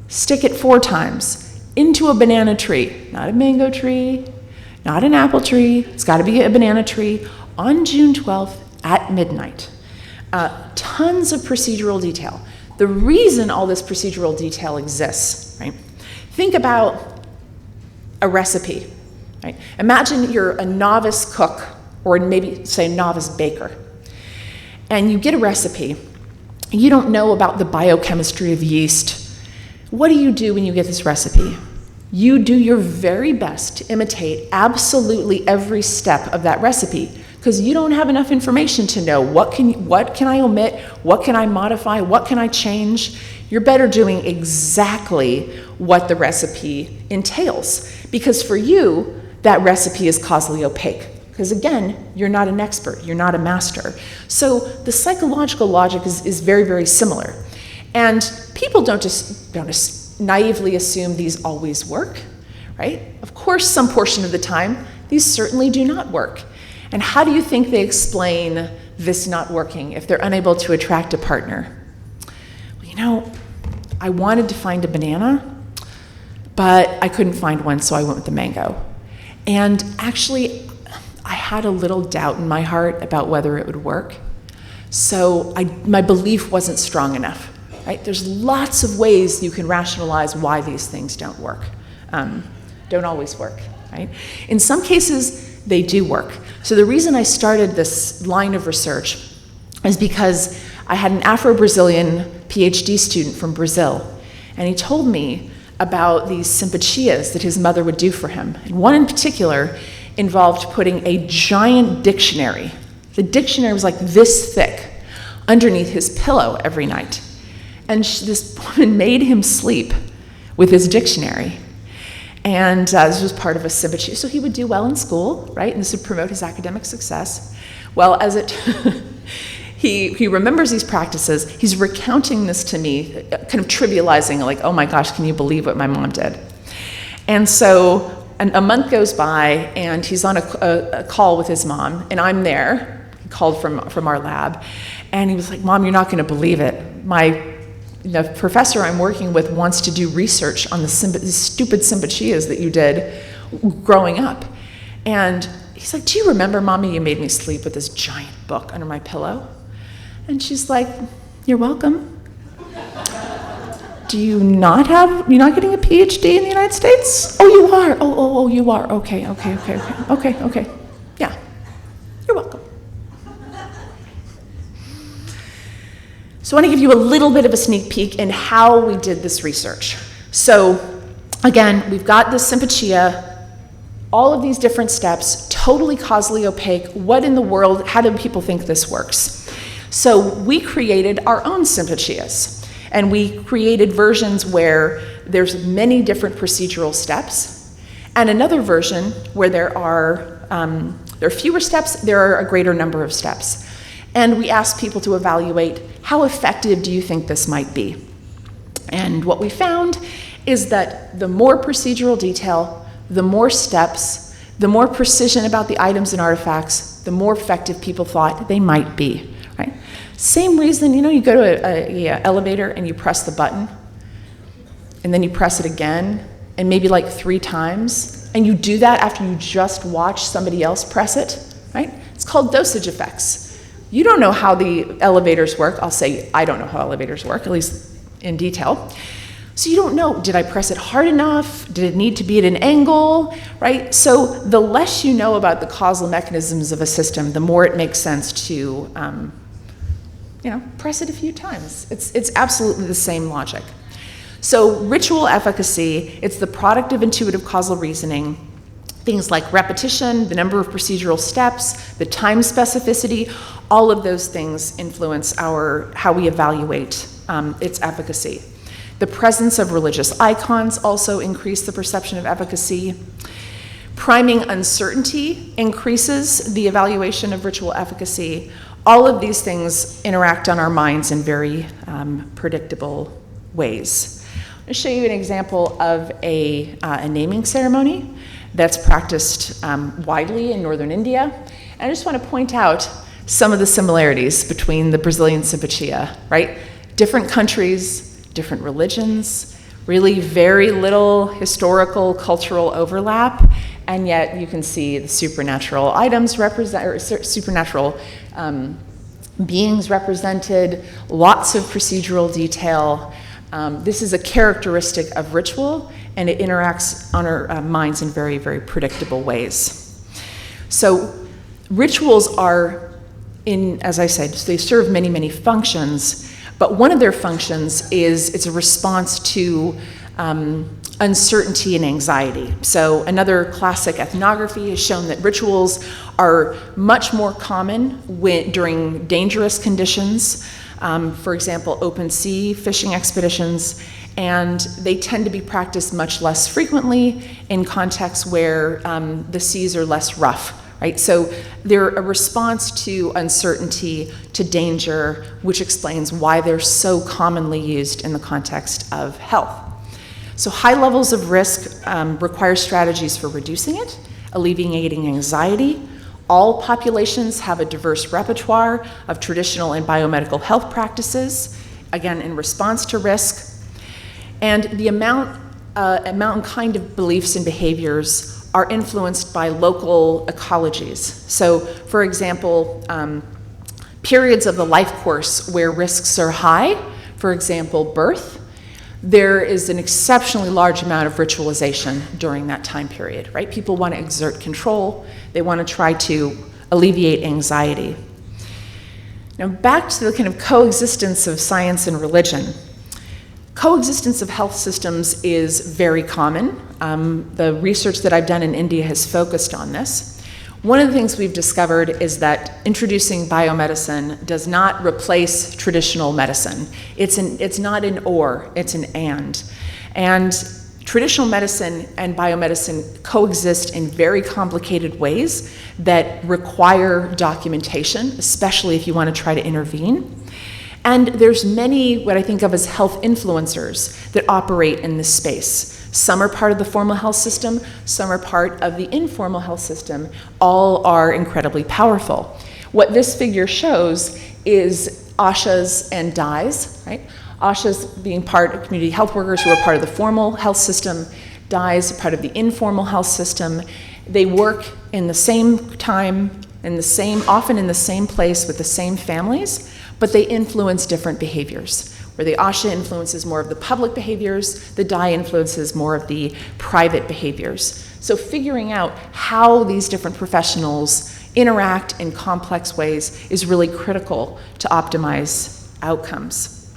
Stick it 4 times into a banana tree, not a mango tree, not an apple tree, it's got to be a banana tree, on June 12th at midnight. Tons of procedural detail. The reason all this procedural detail exists, right? Think about a recipe, right? Imagine you're a novice cook, or maybe say a novice baker, and you get a recipe. You don't know about the biochemistry of yeast. What do you do when you get this recipe? You do your very best to imitate absolutely every step of that recipe, because you don't have enough information to know what can I omit, what can I modify, what can I change. You're better doing exactly what the recipe entails, because for you, that recipe is causally opaque. Because again, you're not an expert, you're not a master. So the psychological logic is very, very similar. And people don't just naively assume these always work, right? Of course, some portion of the time, these certainly do not work. And how do you think they explain this not working if they're unable to attract a partner? Well, you know, I wanted to find a banana, but I couldn't find one, so I went with the mango. And actually, I had a little doubt in my heart about whether it would work. So my belief wasn't strong enough, right? There's lots of ways you can rationalize why these things don't work. Don't always work, right? In some cases, they do work. So the reason I started this line of research is because I had an Afro-Brazilian PhD student from Brazil, and he told me about these simpachias that his mother would do for him. And one in particular involved putting a giant dictionary. The dictionary was like this thick underneath his pillow every night. And this woman made him sleep with his dictionary. And this was part of a sympathy. So he would do well in school, right? And this would promote his academic success. Well, he remembers these practices. He's recounting this to me, kind of trivializing, like, oh my gosh, can you believe what my mom did? And so a month goes by, and he's on a call with his mom, and I'm there. He called from our lab, and he was like, Mom, you're not going to believe it. The professor I'm working with wants to do research on the stupid simpachias that you did growing up. And he's like, do you remember, Mommy, you made me sleep with this giant book under my pillow? And she's like, you're welcome. You're not getting a PhD in the United States? Oh, you are. Oh, you are. Okay. Yeah, you're welcome. So I want to give you a little bit of a sneak peek in how we did this research. So again, we've got this sympachia, all of these different steps, totally causally opaque. What in the world, how do people think this works? So we created our own sympachias, and we created versions where there's many different procedural steps, and another version where there are fewer steps, there are a greater number of steps. And we asked people to evaluate, how effective do you think this might be? And what we found is that the more procedural detail, the more steps, the more precision about the items and artifacts, the more effective people thought they might be, right? Same reason, you go to an elevator and you press the button, and then you press it again, and maybe like 3 times, and you do that after you just watch somebody else press it, right? It's called dosage effects. You don't know how the elevators work. I'll say I don't know how elevators work, at least in detail. So you don't know, did I press it hard enough? Did it need to be at an angle, right? So the less you know about the causal mechanisms of a system, the more it makes sense to press it a few times. It's absolutely the same logic. So ritual efficacy, it's the product of intuitive causal reasoning. Things like repetition, the number of procedural steps, the time specificity, all of those things influence how we evaluate its efficacy. The presence of religious icons also increase the perception of efficacy. Priming uncertainty increases the evaluation of ritual efficacy. All of these things interact on our minds in very predictable ways. I'll show you an example of a naming ceremony that's practiced widely in northern India. And I just want to point out some of the similarities between the Brazilian simpatia, right? Different countries, different religions, really very little historical, cultural overlap, and yet you can see the supernatural items represent, or supernatural beings represented, lots of procedural detail. This is a characteristic of ritual, and it interacts on our minds in very, very predictable ways. So rituals are, as I said, they serve many, many functions, but one of their functions is it's a response to uncertainty and anxiety. So another classic ethnography has shown that rituals are much more common during dangerous conditions, for example, open sea fishing expeditions, and they tend to be practiced much less frequently in contexts where the seas are less rough. Right? So they're a response to uncertainty, to danger, which explains why they're so commonly used in the context of health. So high levels of risk require strategies for reducing it, alleviating anxiety. All populations have a diverse repertoire of traditional and biomedical health practices, again, in response to risk. And the amount and kind of beliefs and behaviors are influenced by local ecologies. So, for example, periods of the life course where risks are high, for example, birth, there is an exceptionally large amount of ritualization during that time period, right? People want to exert control. They want to try to alleviate anxiety. Now, back to the kind of coexistence of science and religion. Coexistence of health systems is very common. The research that I've done in India has focused on this. One of the things we've discovered is that introducing biomedicine does not replace traditional medicine. It's not an or, it's an and. And traditional medicine and biomedicine coexist in very complicated ways that require documentation, especially if you want to try to intervene. And there's many, what I think of as health influencers that operate in this space. Some are part of the formal health system, some are part of the informal health system. All are incredibly powerful. What this figure shows is ASHAs and DIEs, right? ASHAs being part of community health workers who are part of the formal health system, DIEs are part of the informal health system. They work in the same time, often in the same place with the same families, but they influence different behaviors. Where the ASHA influences more of the public behaviors, the DIE influences more of the private behaviors. So figuring out how these different professionals interact in complex ways is really critical to optimize outcomes.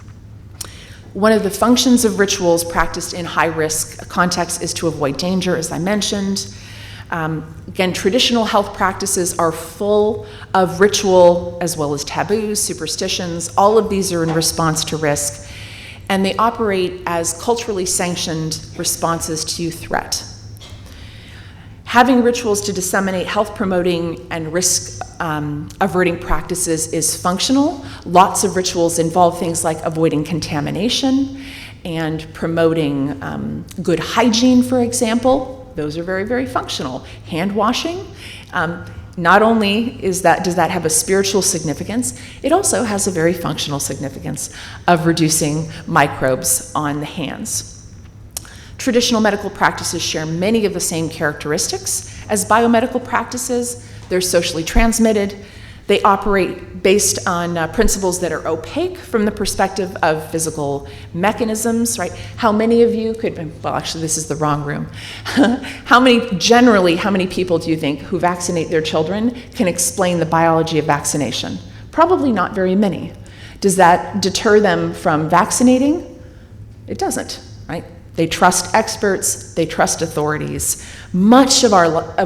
One of the functions of rituals practiced in high-risk contexts is to avoid danger, as I mentioned. Again, traditional health practices are full of ritual as well as taboos, superstitions. All of these are in response to risk, and they operate as culturally sanctioned responses to threat. Having rituals to disseminate health-promoting and risk-averting practices is functional. Lots of rituals involve things like avoiding contamination and promoting good hygiene, for example. Those are very, very functional. Hand washing, not only does that have a spiritual significance, it also has a very functional significance of reducing microbes on the hands. Traditional medical practices share many of the same characteristics as biomedical practices. They're socially transmitted. They operate based on principles that are opaque from the perspective of physical mechanisms, right? How many of you well, actually, this is the wrong room. How many people do you think who vaccinate their children can explain the biology of vaccination? Probably not very many. Does that deter them from vaccinating? It doesn't, right? They trust experts, they trust authorities. Much of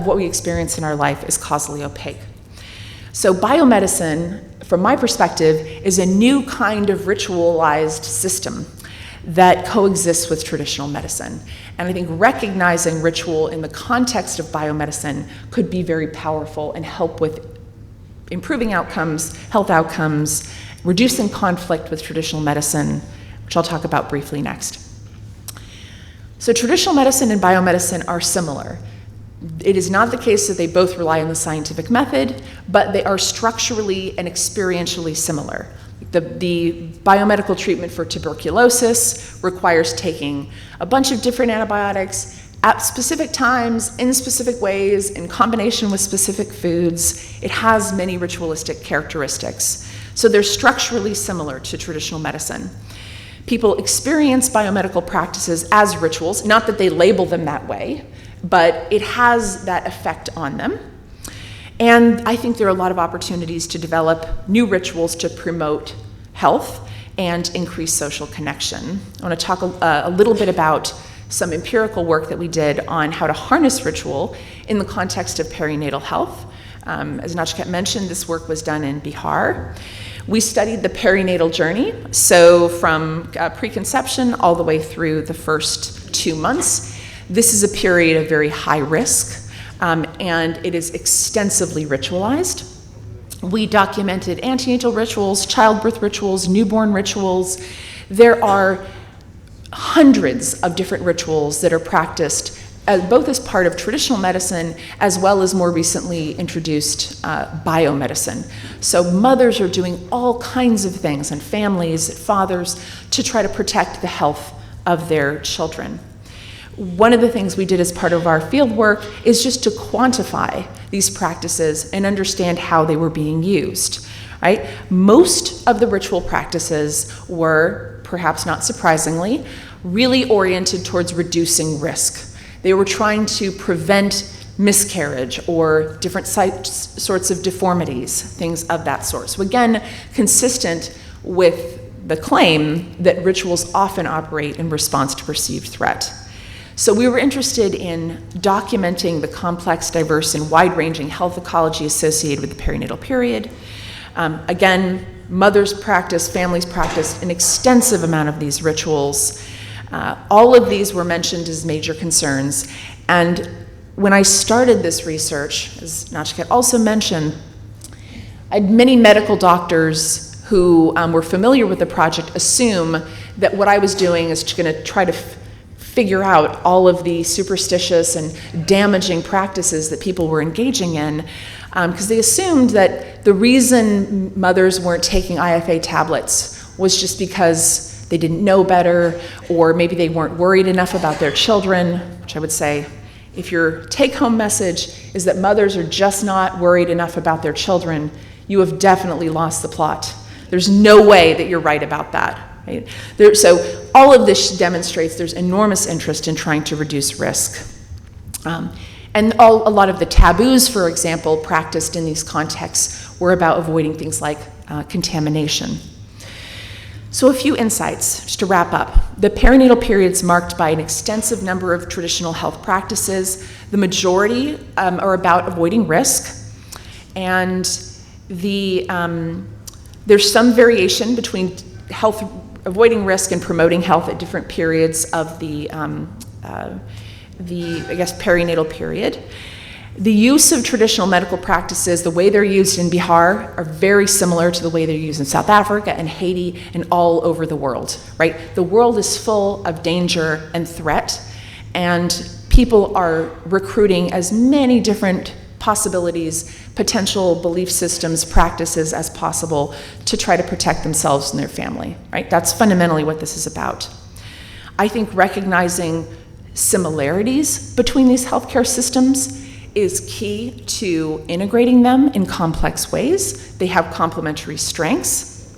what we experience in our life is causally opaque. So biomedicine, from my perspective, is a new kind of ritualized system that coexists with traditional medicine. And I think recognizing ritual in the context of biomedicine could be very powerful and help with improving outcomes, health outcomes, reducing conflict with traditional medicine, which I'll talk about briefly next. So traditional medicine and biomedicine are similar. It is not the case that they both rely on the scientific method, but they are structurally and experientially similar. The biomedical treatment for tuberculosis requires taking a bunch of different antibiotics at specific times, in specific ways, in combination with specific foods. It has many ritualistic characteristics. So they're structurally similar to traditional medicine. People experience biomedical practices as rituals, not that they label them that way, but it has that effect on them. And I think there are a lot of opportunities to develop new rituals to promote health and increase social connection. I want to talk a little bit about some empirical work that we did on how to harness ritual in the context of perinatal health. As Nachiket mentioned, this work was done in Bihar. We studied the perinatal journey, so from preconception all the way through the first 2 months. This is a period of very high risk, and it is extensively ritualized. We documented antenatal rituals, childbirth rituals, newborn rituals. There are hundreds of different rituals that are practiced both as part of traditional medicine as well as more recently introduced biomedicine. So mothers are doing all kinds of things, and families, fathers, to try to protect the health of their children. One of the things we did as part of our field work is just to quantify these practices and understand how they were being used, right? Most of the ritual practices were, perhaps not surprisingly, really oriented towards reducing risk. They were trying to prevent miscarriage or different sorts of deformities, things of that sort. So again, consistent with the claim that rituals often operate in response to perceived threat. So we were interested in documenting the complex, diverse, and wide-ranging health ecology associated with the perinatal period. Again, mothers practice, families practice an extensive amount of these rituals. All of these were mentioned as major concerns. And when I started this research, as Nachiket also mentioned, I had many medical doctors who were familiar with the project assume that what I was doing is going to try to figure out all of the superstitious and damaging practices that people were engaging in, because they assumed that the reason mothers weren't taking IFA tablets was just because they didn't know better, or maybe they weren't worried enough about their children, which I would say, if your take-home message is that mothers are just not worried enough about their children, you have definitely lost the plot. There's no way that you're right about that. Right? So all of this demonstrates there's enormous interest in trying to reduce risk. And a lot of the taboos, for example, practiced in these contexts were about avoiding things like contamination. So a few insights, just to wrap up. The perinatal period is marked by an extensive number of traditional health practices. The majority are about avoiding risk. And there's some variation between avoiding risk and promoting health at different periods of the perinatal period. The use of traditional medical practices, the way they're used in Bihar, are very similar to the way they're used in South Africa and Haiti and all over the world, right? The world is full of danger and threat, and people are recruiting as many different possibilities, potential belief systems, practices as possible to try to protect themselves and their family, right? That's fundamentally what this is about. I think recognizing similarities between these healthcare systems is key to integrating them in complex ways. They have complementary strengths.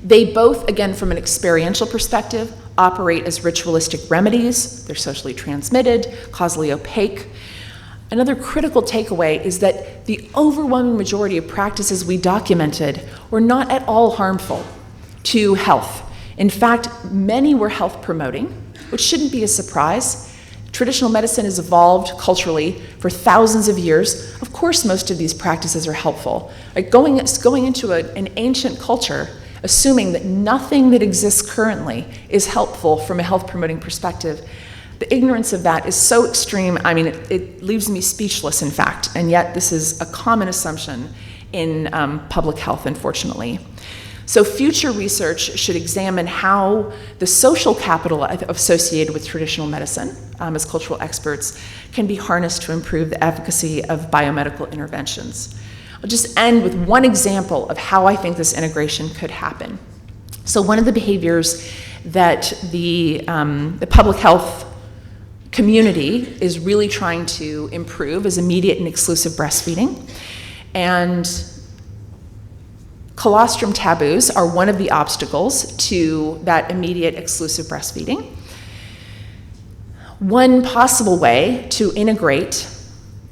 They both, again, from an experiential perspective, operate as ritualistic remedies. They're socially transmitted, causally opaque. Another critical takeaway is that the overwhelming majority of practices we documented were not at all harmful to health. In fact, many were health promoting, which shouldn't be a surprise. Traditional medicine has evolved culturally for thousands of years. Of course, most of these practices are helpful. Like going into an ancient culture assuming that nothing that exists currently is helpful from a health promoting perspective. The ignorance of that is so extreme, I mean, it leaves me speechless, in fact, and yet this is a common assumption in public health, unfortunately. So future research should examine how the social capital associated with traditional medicine, as cultural experts, can be harnessed to improve the efficacy of biomedical interventions. I'll just end with one example of how I think this integration could happen. So one of the behaviors that the public health community is really trying to improve is immediate and exclusive breastfeeding. And colostrum taboos are one of the obstacles to that immediate exclusive breastfeeding. One possible way to integrate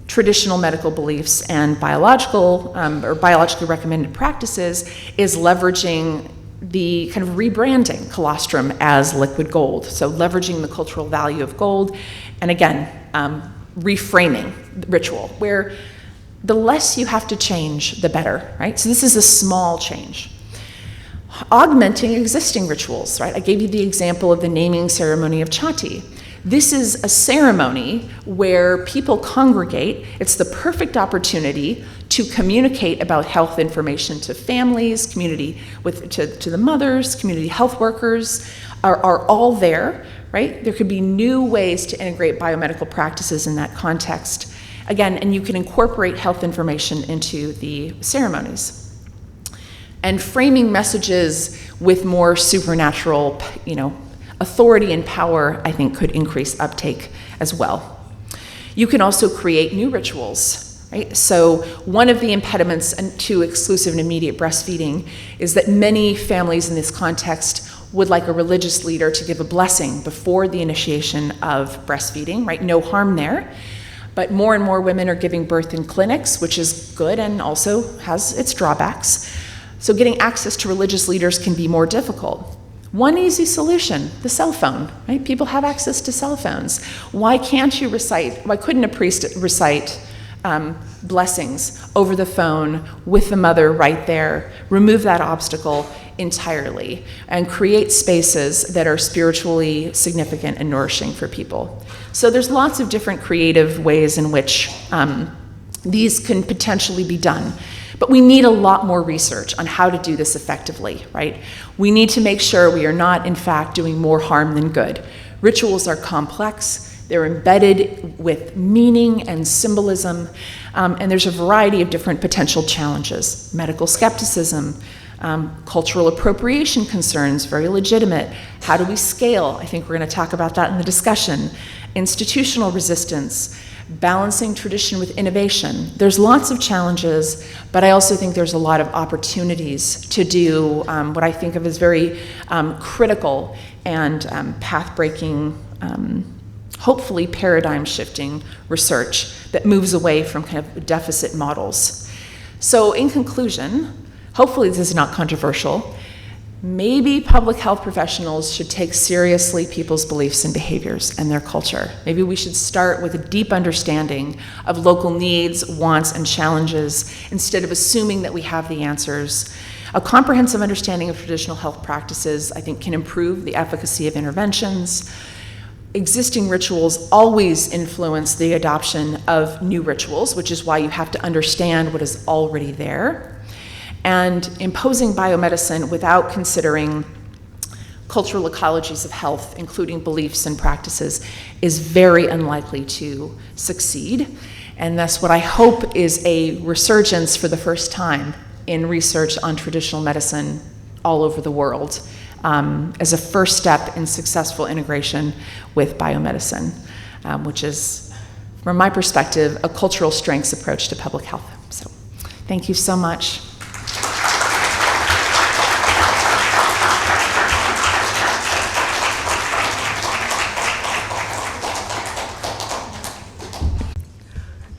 traditional medical beliefs and biological or biologically recommended practices is leveraging the kind of rebranding colostrum as liquid gold. So leveraging the cultural value of gold, and again, reframing the ritual, where the less you have to change, the better, right? So this is a small change. Augmenting existing rituals, right? I gave you the example of the naming ceremony of Chatti. This is a ceremony where people congregate. It's the perfect opportunity to communicate about health information to families, community to the mothers, community health workers are all there, right? There could be new ways to integrate biomedical practices in that context. Again, and you can incorporate health information into the ceremonies. And framing messages with more supernatural, authority and power, I think, could increase uptake as well. You can also create new rituals, right? So one of the impediments to exclusive and immediate breastfeeding is that many families in this context would like a religious leader to give a blessing before the initiation of breastfeeding, right? No harm there. But more and more women are giving birth in clinics, which is good and also has its drawbacks. So getting access to religious leaders can be more difficult. One easy solution, the cell phone, right? People have access to cell phones. Why couldn't a priest recite blessings over the phone with the mother right there, remove that obstacle entirely, and create spaces that are spiritually significant and nourishing for people? So there's lots of different creative ways in which these can potentially be done. But we need a lot more research on how to do this effectively, right? We need to make sure we are not, in fact, doing more harm than good. Rituals are complex. They're embedded with meaning and symbolism, and there's a variety of different potential challenges. Medical skepticism, cultural appropriation concerns, very legitimate. How do we scale? I think we're going to talk about that in the discussion. Institutional resistance, balancing tradition with innovation. There's lots of challenges, but I also think there's a lot of opportunities to do what I think of as very critical and path-breaking, hopefully paradigm-shifting research that moves away from kind of deficit models. So in conclusion, hopefully this is not controversial, maybe public health professionals should take seriously people's beliefs and behaviors and their culture. Maybe we should start with a deep understanding of local needs, wants, and challenges instead of assuming that we have the answers. A comprehensive understanding of traditional health practices, I think, can improve the efficacy of interventions. Existing rituals always influence the adoption of new rituals, which is why you have to understand what is already there. And imposing biomedicine without considering cultural ecologies of health, including beliefs and practices, is very unlikely to succeed. And that's what I hope is a resurgence for the first time in research on traditional medicine all over the world, as a first step in successful integration with biomedicine, which is, from my perspective, a cultural strengths approach to public health. So thank you so much.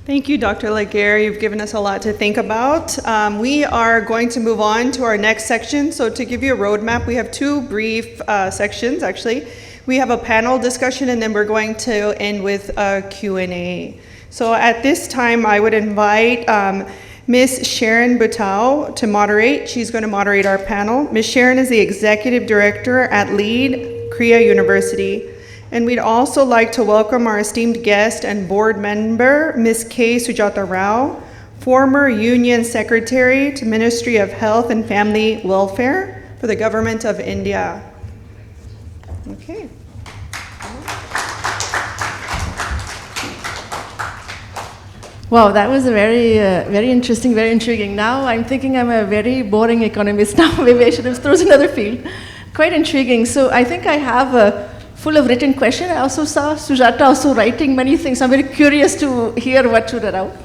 Thank you, Dr. Legare. You've given us a lot to think about. We are going to move on to our next section. So to give you a roadmap, we have two brief sections, actually. We have a panel discussion, and then we're going to end with a Q&A. So at this time, I would invite Miss Sharon Butau to moderate. She's going to moderate our panel. Miss Sharon is the Executive Director at LEAD Korea University. And we'd also like to welcome our esteemed guest and board member, Miss K. Sujatha Rao, former Union Secretary to Ministry of Health and Family Welfare for the Government of India. Okay. Wow, that was a very interesting, very intriguing. Now I'm thinking I'm a very boring economist now. Maybe I should have chosen another field. Quite intriguing. So I think I have a full of written question. I also saw Sujatha also writing many things. I'm very curious to hear what you wrote out.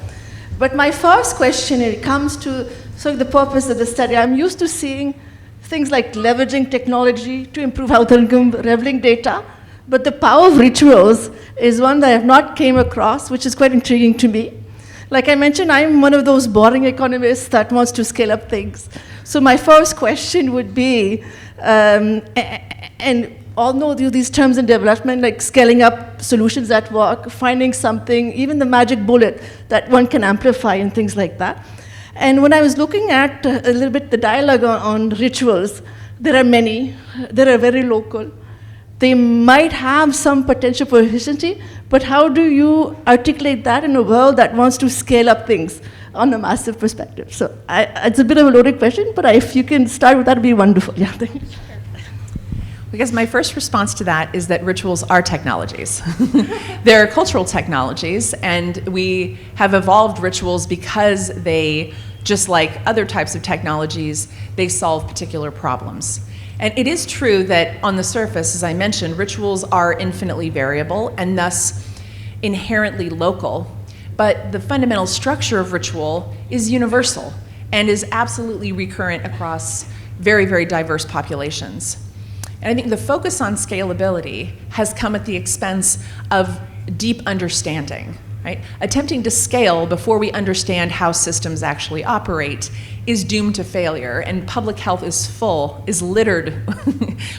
But my first question, it comes to the purpose of the study. I'm used to seeing things like leveraging technology to improve health outcome, revealing data. But the power of rituals is one that I have not came across, which is quite intriguing to me. Like I mentioned, I'm one of those boring economists that wants to scale up things. So my first question would be, and all know these terms in development, like scaling up solutions that work, finding something, even the magic bullet that one can amplify and things like that. And when I was looking at a little bit the dialogue on rituals, there are many, that are very local. They might have some potential for efficiency, but how do you articulate that in a world that wants to scale up things on a massive perspective? So it's a bit of a loaded question, but if you can start with that, it'd be wonderful. Yeah, thank you. I guess my first response to that is that rituals are technologies. They're cultural technologies, and we have evolved rituals because they, just like other types of technologies, they solve particular problems. And it is true that on the surface, as I mentioned, rituals are infinitely variable and thus inherently local. But the fundamental structure of ritual is universal and is absolutely recurrent across very, very diverse populations. And I think the focus on scalability has come at the expense of deep understanding, right? Attempting to scale before we understand how systems actually operate is doomed to failure, and public health is littered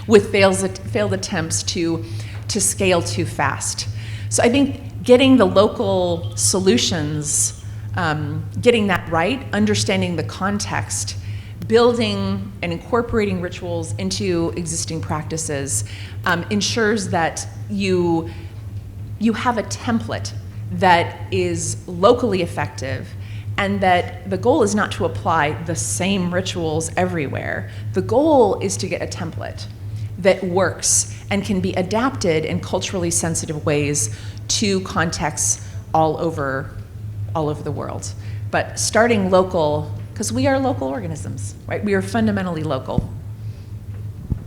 with failed attempts to scale too fast. So I think getting the local solutions, getting that right, understanding the context, building and incorporating rituals into existing practices ensures that you have a template that is locally effective, and that the goal is not to apply the same rituals everywhere. The goal is to get a template that works and can be adapted in culturally sensitive ways to contexts all over the world. But starting local, because we are local organisms, right? We are fundamentally local.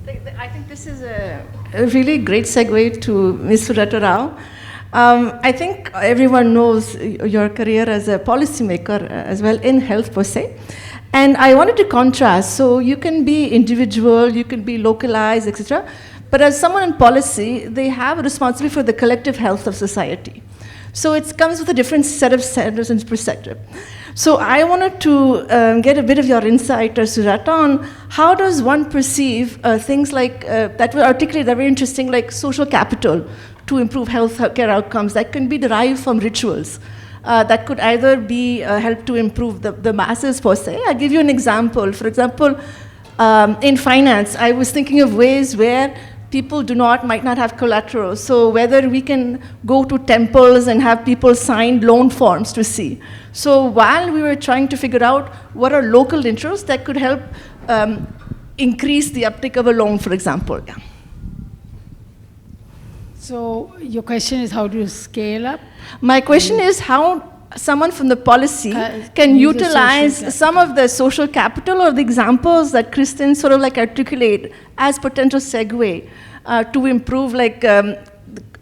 I think this is a really great segue to Ms. Sujatha Rao. I think everyone knows your career as a policymaker as well in health per se. And I wanted to contrast, so you can be individual, you can be localized, etc. But as someone in policy, they have a responsibility for the collective health of society. So it comes with a different set of standards and perspective. So I wanted to get a bit of your insight, Sujatha, on how does one perceive things like, that were articulated, that were interesting, like social capital, to improve healthcare outcomes that can be derived from rituals that could either be help to improve the masses per se. I'll give you an example. For example, in finance, I was thinking of ways where people might not have collateral. So whether we can go to temples and have people sign loan forms to see. So while we were trying to figure out what are local interests that could help increase the uptake of a loan, for example. Yeah. So your question is how do you scale up? My question is how someone from the policy can utilize some of the social capital or the examples that Cristine sort of like articulate as potential segue to improve like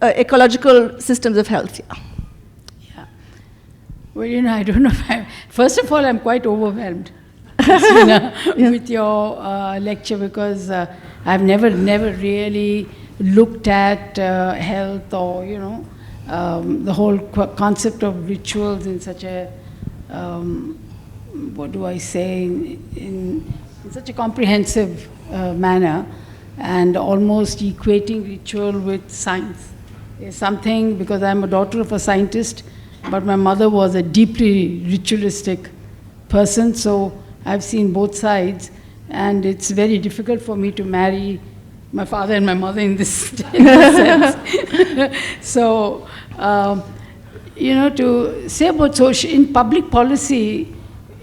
ecological systems of health. Yeah. Well, I don't know. First of all, I'm quite overwhelmed with your lecture because I've never really looked at health or, the whole concept of rituals in such a, what do I say, in such a comprehensive manner, and almost equating ritual with science. Is something, because I'm a daughter of a scientist, but my mother was a deeply ritualistic person, so I've seen both sides, and it's very difficult for me to marry my father and my mother in this, in this sense. So, to say about social, in public policy,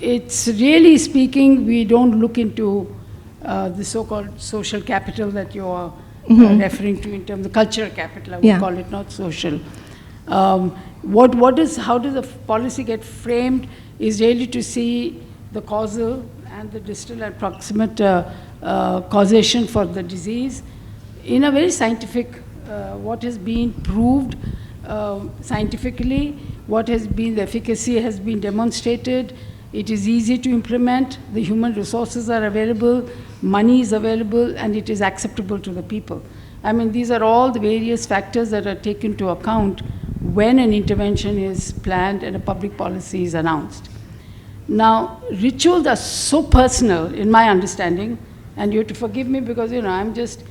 it's really speaking, we don't look into the so-called social capital that you're referring to in terms of cultural capital, I would call it, not social. How does the policy get framed is really to see the causal and the distal and proximate causation for the disease in a very scientific, what has been proved scientifically, what has been the efficacy has been demonstrated. It is easy to implement, the human resources are available, money is available, and it is acceptable to the people. I mean, these are all the various factors that are taken into account when an intervention is planned and a public policy is announced. Now, rituals are so personal, in my understanding, and you have to forgive me because, I'm just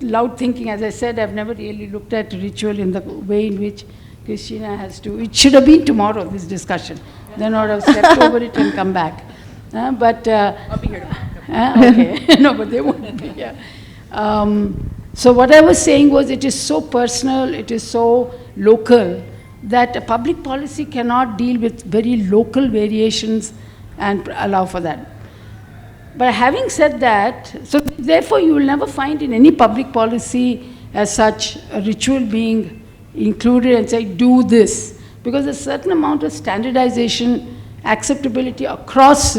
loud thinking. As I said, I've never really looked at ritual in the way in which Cristine has to. It should have been tomorrow, this discussion. Then I would have stepped over it and come back. I'll be here tomorrow. Okay. No, but they won't be here. So what I was saying was it is so personal, it is so local, that a public policy cannot deal with very local variations and allow for that. But having said that, so therefore you will never find in any public policy as such a ritual being included and say, do this. Because a certain amount of standardization, acceptability across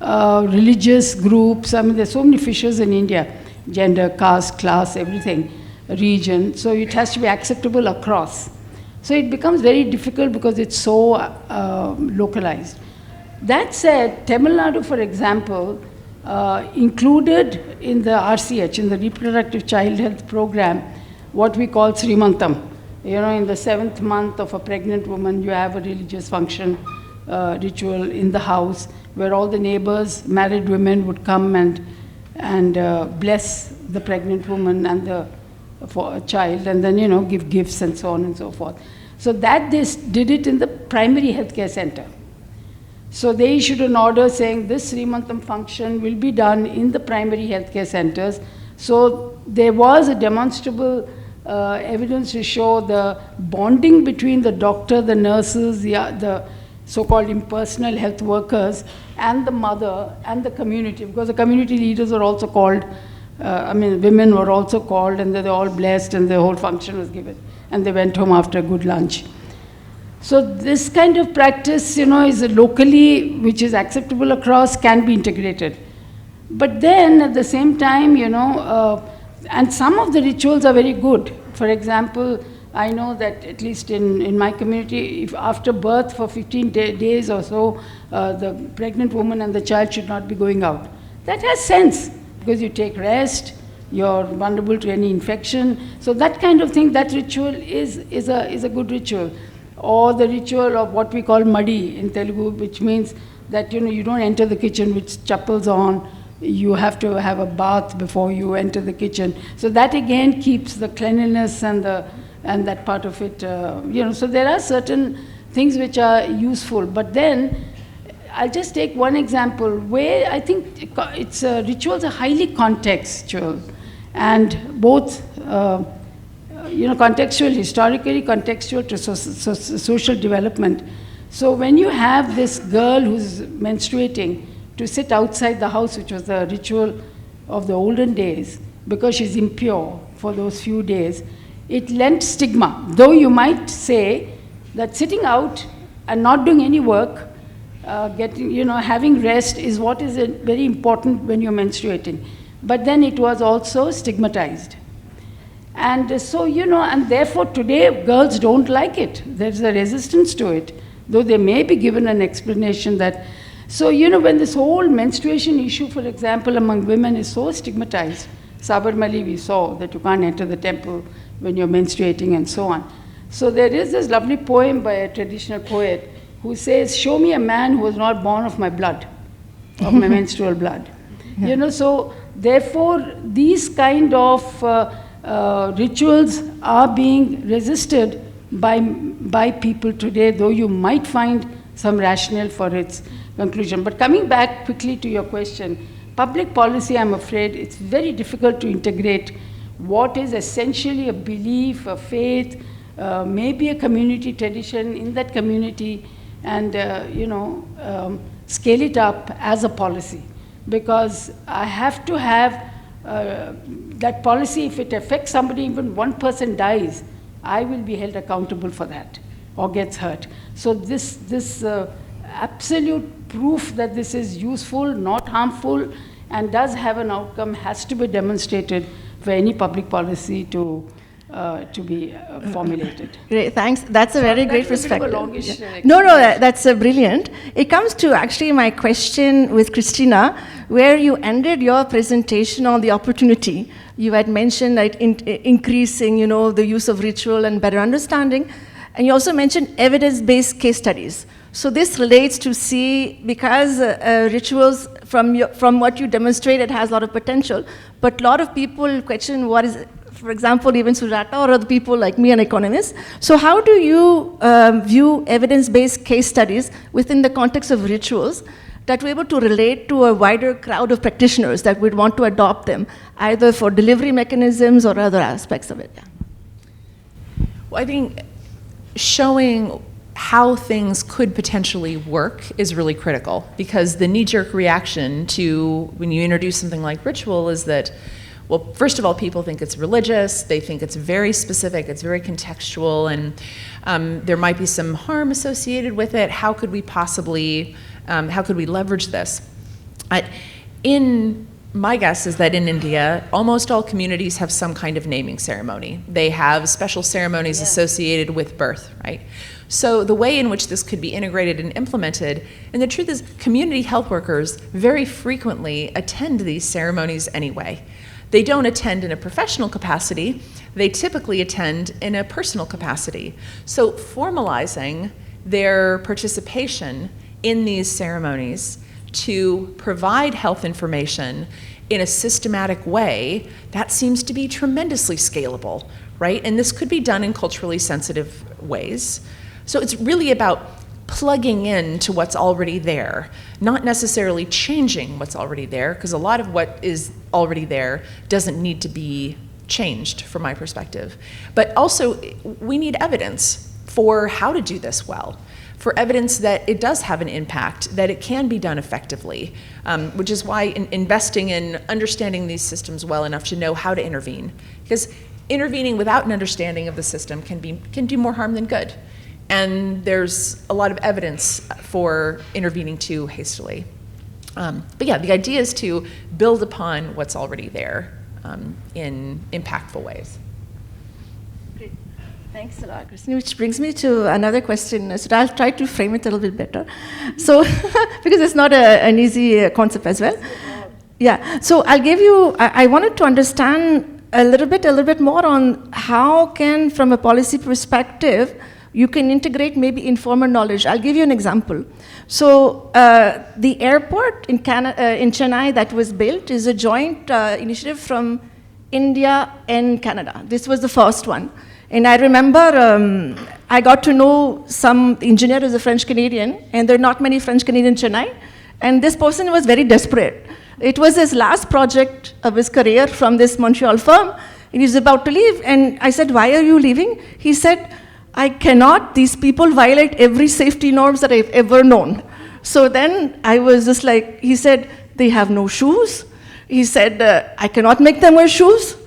religious groups. I mean, there's so many fishes in India, gender, caste, class, everything, region. So it has to be acceptable across. So it becomes very difficult because it's so localized. That said, Tamil Nadu, for example, included in the RCH, in the Reproductive Child Health Program, what we call Srimantam. In the 7th month of a pregnant woman, you have a religious function, ritual in the house, where all the neighbors, married women would come and bless the pregnant woman and for a child, and then, give gifts and so on and so forth. So that they did it in the primary healthcare center. So they issued an order saying this Srimantam function will be done in the primary healthcare centers. So there was a demonstrable evidence to show the bonding between the doctor, the nurses, the so-called impersonal health workers, and the mother and the community, because the community leaders were also called, women were also called, and they were all blessed, and the whole function was given, and they went home after a good lunch. So this kind of practice, is locally, which is acceptable across, can be integrated. But then, at the same time, and some of the rituals are very good. For example, I know that at least in my community, if after birth for 15 days or so, the pregnant woman and the child should not be going out. That has sense, because you take rest, you're vulnerable to any infection. So that kind of thing, that ritual is a good ritual. Or the ritual of what we call muddy in Telugu, which means that you don't enter the kitchen with chappals on. You have to have a bath before you enter the kitchen. So that again keeps the cleanliness and that part of it. So there are certain things which are useful. But then I'll just take one example where I think it's rituals are highly contextual, and both contextual, historically contextual to social development. So when you have this girl who's menstruating to sit outside the house, which was the ritual of the olden days, because she's impure for those few days, it lent stigma. Though you might say that sitting out and not doing any work, having rest is what is very important when you're menstruating. But then it was also stigmatized. And so, and therefore today girls don't like it. There's a resistance to it, though they may be given an explanation that. So, when this whole menstruation issue, for example, among women is so stigmatized, Sabarmali we saw that you can't enter the temple when you're menstruating and so on. So there is this lovely poem by a traditional poet who says, show me a man who was not born of my blood, of my menstrual blood. So therefore these kind of rituals are being resisted by people today, though you might find some rationale for its. conclusion. But coming back quickly to your question, public policy, I'm afraid, it's very difficult to integrate what is essentially a belief, a faith, maybe a community tradition in that community, and scale it up as a policy. Because I have to have that policy. If it affects somebody, even one person dies, I will be held accountable for that or gets hurt. So this absolute proof that this is useful, not harmful, and does have an outcome has to be demonstrated for any public policy to be formulated. Great, thanks. That's a very great perspective. Longish, No, that's brilliant. It comes to actually my question with Christina, where you ended your presentation on the opportunity. You had mentioned that increasing, the use of ritual and better understanding, and you also mentioned evidence-based case studies. So this relates to because rituals, from what you demonstrated, has a lot of potential, but a lot of people question what is, for example, even Sujatha or other people like me, an economist. So how do you view evidence-based case studies within the context of rituals that we're able to relate to a wider crowd of practitioners that would want to adopt them, either for delivery mechanisms or other aspects of it? Yeah. Well, I think showing how things could potentially work is really critical, because the knee-jerk reaction to when you introduce something like ritual is that, well, first of all, people think it's religious, they think it's very specific, it's very contextual, and there might be some harm associated with it. How could we possibly, how could we leverage this? My guess is that in India, almost all communities have some kind of naming ceremony. They have special ceremonies associated with birth, right? So the way in which this could be integrated and implemented, and the truth is, community health workers very frequently attend these ceremonies anyway. They don't attend in a professional capacity, they typically attend in a personal capacity. So formalizing their participation in these ceremonies to provide health information in a systematic way, that seems to be tremendously scalable, right? And this could be done in culturally sensitive ways. So it's really about plugging into what's already there, not necessarily changing what's already there, because a lot of what is already there doesn't need to be changed from my perspective. But also, we need evidence for how to do this well, for evidence that it does have an impact, that it can be done effectively, which is why investing in understanding these systems well enough to know how to intervene. Because intervening without an understanding of the system can do more harm than good. And there's a lot of evidence for intervening too hastily. But yeah, the idea is to build upon what's already there in impactful ways. Great. Thanks a lot, Cristine. Which brings me to another question. So I'll try to frame it a little bit better. So, because it's not an easy concept as well. Yeah, so I'll give you, I wanted to understand a little bit more on how can, from a policy perspective, you can integrate maybe informal knowledge. I'll give you an example. So the airport in Chennai that was built is a joint initiative from India and Canada. This was the first one. And I remember I got to know some engineer who's a French Canadian, and there are not many French Canadians in Chennai. And this person was very desperate. It was his last project of his career from this Montreal firm, and he's about to leave. And I said, "Why are you leaving?" He said, "I cannot, these people violate every safety norms that I've ever known." So then I was just like, he said, "They have no shoes." He said, "I cannot make them wear shoes.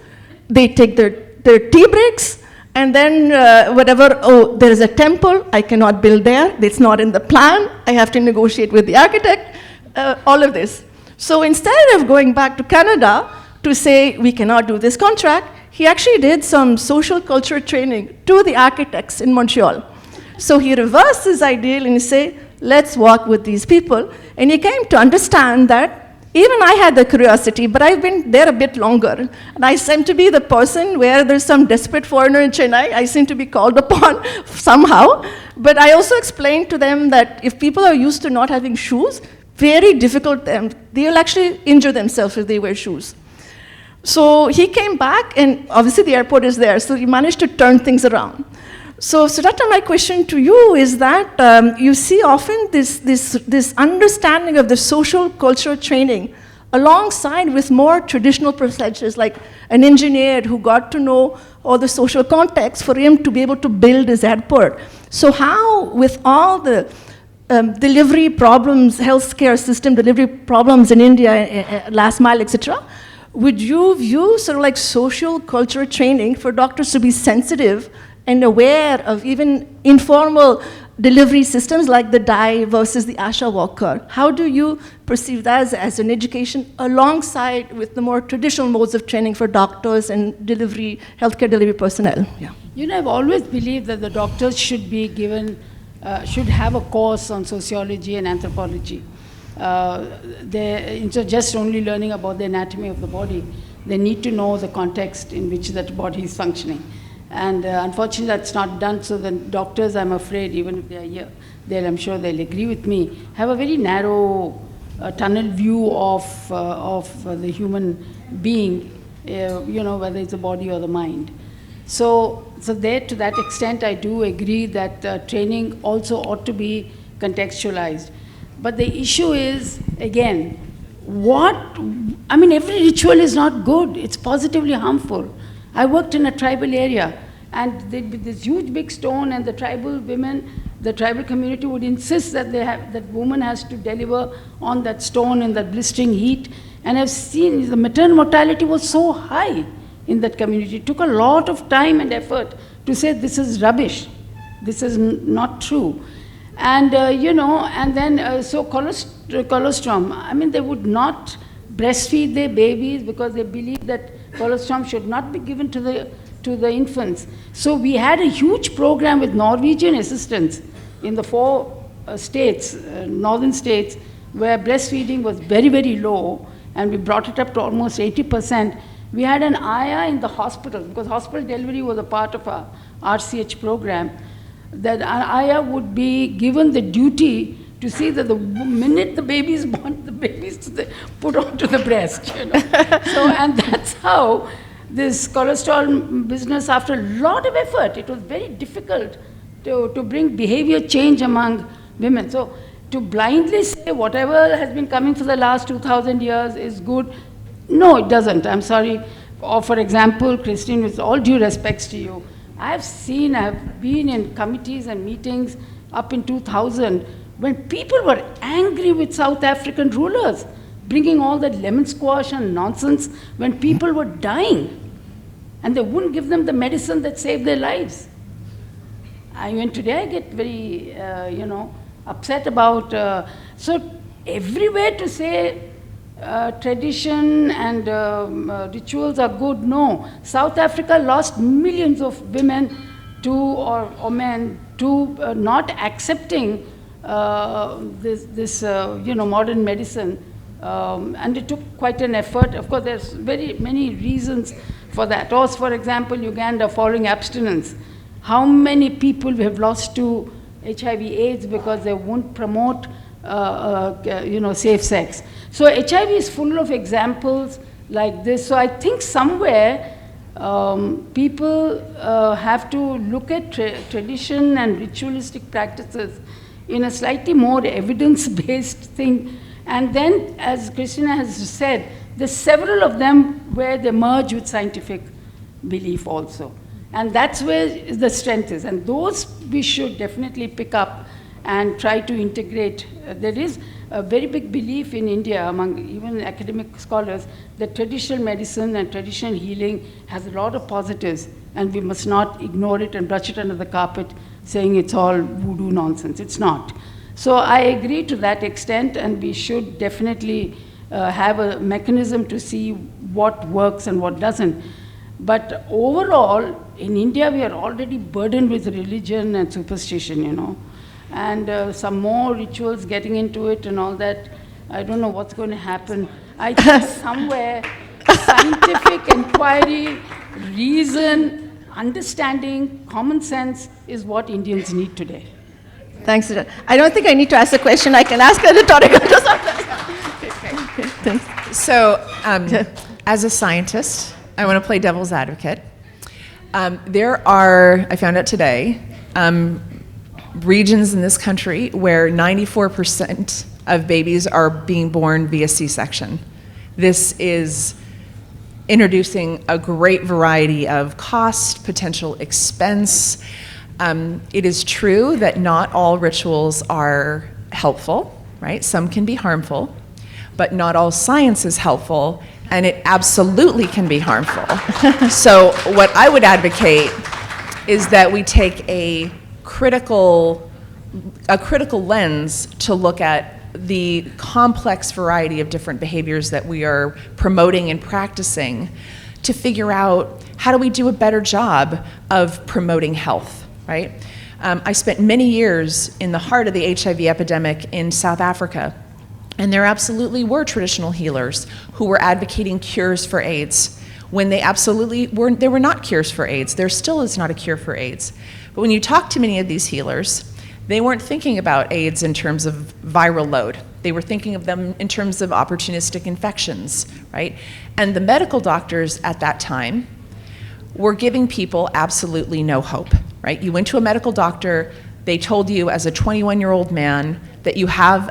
They take their tea breaks, and then there is a temple, I cannot build there, it's not in the plan, I have to negotiate with the architect," all of this. So instead of going back to Canada to say, we cannot do this contract, he actually did some social culture training to the architects in Montreal. So he reversed his ideal and he said, let's work with these people. And he came to understand that even I had the curiosity, but I've been there a bit longer. And I seem to be the person where there's some desperate foreigner in Chennai, I seem to be called upon somehow. But I also explained to them that if people are used to not having shoes, very difficult, they'll actually injure themselves if they wear shoes. So he came back, and obviously the airport is there, so he managed to turn things around. So, Sujatha, my question to you is that you see often this understanding of the social cultural training alongside with more traditional procedures, like an engineer who got to know all the social context for him to be able to build his airport. So how, with all the delivery problems, healthcare system delivery problems in India, last mile, etc., would you view sort of like social cultural training for doctors to be sensitive and aware of even informal delivery systems like the DIE versus the ASHA worker? How do you perceive that as an education alongside with the more traditional modes of training for doctors and delivery, healthcare delivery personnel? Yeah. You know, I've always believed that the doctors should be given, should have a course on sociology and anthropology. Instead of just only learning about the anatomy of the body, they need to know the context in which that body is functioning. And unfortunately, that's not done. So the doctors, I'm afraid, even if they are here, I'm sure they'll agree with me, have a very narrow tunnel view of the human being, whether it's the body or the mind. So there, to that extent, I do agree that training also ought to be contextualized. But the issue is, again, every ritual is not good. It's positively harmful. I worked in a tribal area, and there'd be this huge big stone, and the tribal women, the tribal community would insist that that woman has to deliver on that stone in that blistering heat. And I've seen the maternal mortality was so high in that community. It took a lot of time and effort to say this is rubbish, this is not true. And so colostrum, they would not breastfeed their babies because they believed that colostrum should not be given to the infants. So we had a huge program with Norwegian assistance in the 4 states, northern states, where breastfeeding was very, very low, and we brought it up to almost 80%. We had an ayah in the hospital, because hospital delivery was a part of our RCH program. That ayah would be given the duty to see that the minute the baby is born, the baby is put onto the breast. So, and that's how this cholesterol business, after a lot of effort, it was very difficult to bring behavior change among women. So to blindly say whatever has been coming for the last 2,000 years is good, no, it doesn't. I'm sorry. Or for example, Cristine, with all due respects to you, I've been in committees and meetings up in 2000 when people were angry with South African rulers, bringing all that lemon squash and nonsense when people were dying, and they wouldn't give them the medicine that saved their lives. Today I get very, upset about, so everywhere to say tradition and rituals are good, no. South Africa lost millions of women or men to not accepting this modern medicine, and it took quite an effort. Of course, there's very many reasons for that. Or, for example, Uganda following abstinence. How many people we have lost to HIV/AIDS because they won't promote, safe sex. So HIV is full of examples like this. So I think somewhere people have to look at tradition and ritualistic practices in a slightly more evidence-based thing. And then, as Christina has said, there's several of them where they merge with scientific belief also. And that's where the strength is. And those we should definitely pick up and try to integrate. There is a very big belief in India among even academic scholars that traditional medicine and traditional healing has a lot of positives, and we must not ignore it and brush it under the carpet saying it's all voodoo nonsense. It's not. So I agree to that extent, and we should definitely have a mechanism to see what works and what doesn't. But overall, in India, we are already burdened with religion and superstition, and some more rituals getting into it and all that. I don't know what's going to happen. I think somewhere scientific inquiry, reason, understanding, common sense is what Indians need today. Thanks, Sujatha. I don't think I need to ask a question. I can ask a rhetorical. Thanks. So, as a scientist, I want to play devil's advocate. There are, I found out today, regions in this country where 94% of babies are being born via C-section. This is introducing a great variety of cost, potential expense. It is true that not all rituals are helpful, right? Some can be harmful, but not all science is helpful, and it absolutely can be harmful. So what I would advocate is that we take a critical lens to look at the complex variety of different behaviors that we are promoting and practicing to figure out how do we do a better job of promoting health, right? I spent many years in the heart of the HIV epidemic in South Africa, and there absolutely were traditional healers who were advocating cures for AIDS when they absolutely weren't. There were not cures for AIDS. There still is not a cure for AIDS. But when you talk to many of these healers, they weren't thinking about AIDS in terms of viral load. They were thinking of them in terms of opportunistic infections, right? And the medical doctors at that time were giving people absolutely no hope, right? You went to a medical doctor, they told you as a 21-year-old man that you have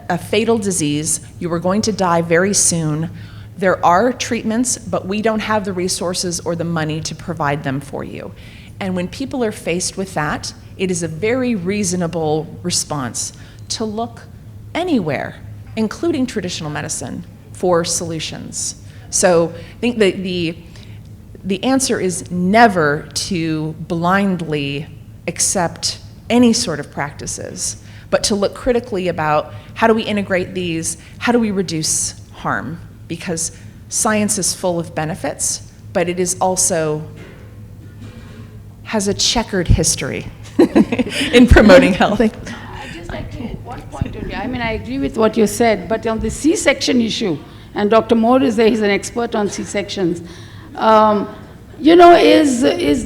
a fatal disease, you were going to die very soon. There are treatments, but we don't have the resources or the money to provide them for you. And when people are faced with that, it is a very reasonable response to look anywhere, including traditional medicine, for solutions. So I think that the answer is never to blindly accept any sort of practices, but to look critically about how do we integrate these, how do we reduce harm, because science is full of benefits, but it is also has a checkered history in promoting health. I'd just like to, one point only. I mean, I agree with what you said, but on the C-section issue, and Dr. Moore is there, he's an expert on C-sections, is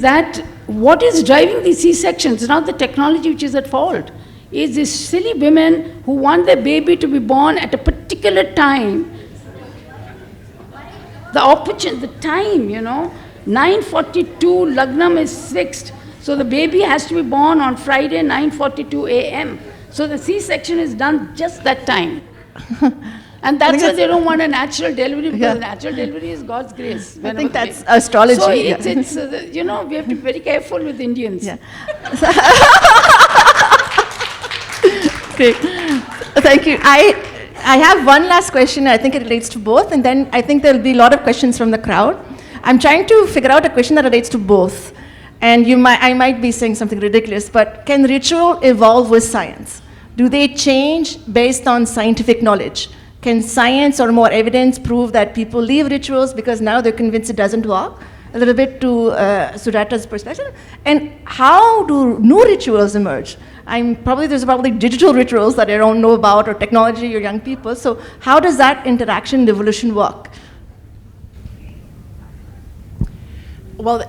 that what is driving the C-sections? It's not the technology which is at fault. It's these silly women who want their baby to be born at a particular time. The time, 9:42, Lagnam is fixed. So the baby has to be born on Friday, 9:42 a.m. So the C-section is done just that time. And that's why they don't want a natural delivery, because natural delivery is God's grace. I think that's astrology. So it's we have to be very careful with Indians. Yeah. Great. Thank you. I have one last question. I think it relates to both, and then I think there'll be a lot of questions from the crowd. I'm trying to figure out a question that relates to both. And I might be saying something ridiculous, but can ritual evolve with science? Do they change based on scientific knowledge? Can science or more evidence prove that people leave rituals because now they're convinced it doesn't work? A little bit to Sujatha's perspective. And how do new rituals emerge? There's probably digital rituals that I don't know about, or technology or young people. So how does that interaction and evolution work? Well,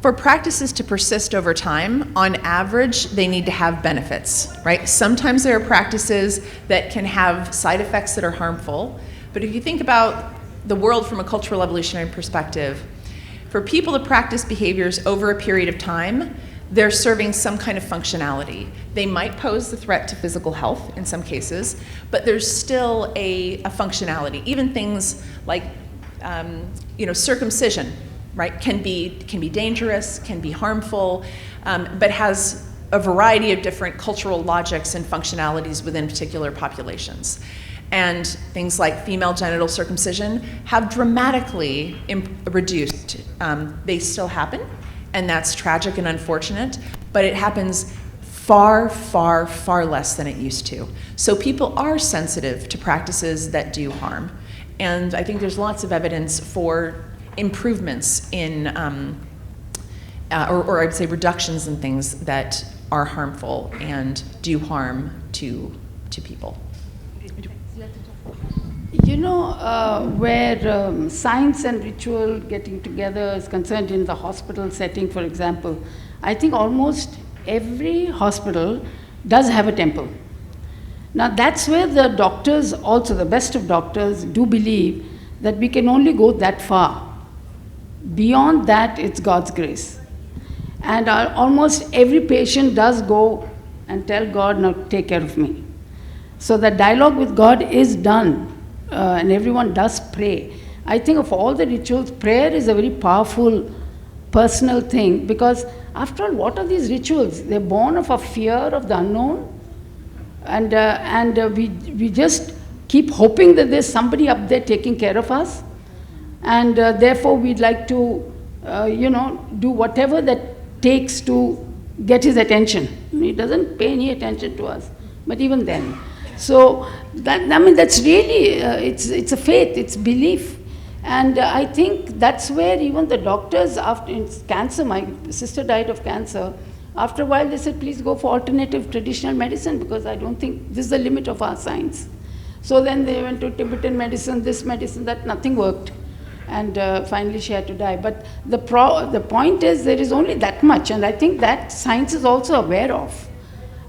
for practices to persist over time, on average, they need to have benefits, right? Sometimes there are practices that can have side effects that are harmful, but if you think about the world from a cultural evolutionary perspective, for people to practice behaviors over a period of time, they're serving some kind of functionality. They might pose the threat to physical health in some cases, but there's still a functionality. Even things like circumcision, right, can be dangerous, can be harmful, but has a variety of different cultural logics and functionalities within particular populations. And things like female genital circumcision have dramatically reduced. They still happen, and that's tragic and unfortunate, but it happens far, far, far less than it used to. So people are sensitive to practices that do harm. And I think there's lots of evidence for improvements in, or I'd say reductions in things that are harmful and do harm to people. Where science and ritual getting together is concerned in the hospital setting, for example, I think almost every hospital does have a temple. Now that's where the doctors also, the best of doctors, do believe that we can only go that far. Beyond that, it's God's grace. And almost every patient does go and tell God, now take care of me. So the dialogue with God is done, and everyone does pray. I think of all the rituals, prayer is a very powerful personal thing, because after all, what are these rituals? They're born of a fear of the unknown, and we just keep hoping that there's somebody up there taking care of us, and therefore we'd like to, do whatever that takes to get his attention. He doesn't pay any attention to us, but even then. So that's really, it's a faith, it's belief. And I think that's where even the doctors, after it's cancer, my sister died of cancer, after a while they said, please go for alternative traditional medicine, because I don't think this is the limit of our science. So then they went to Tibetan medicine, this medicine, that, nothing worked. And finally she had to die. But the point is, there is only that much, and I think that science is also aware of.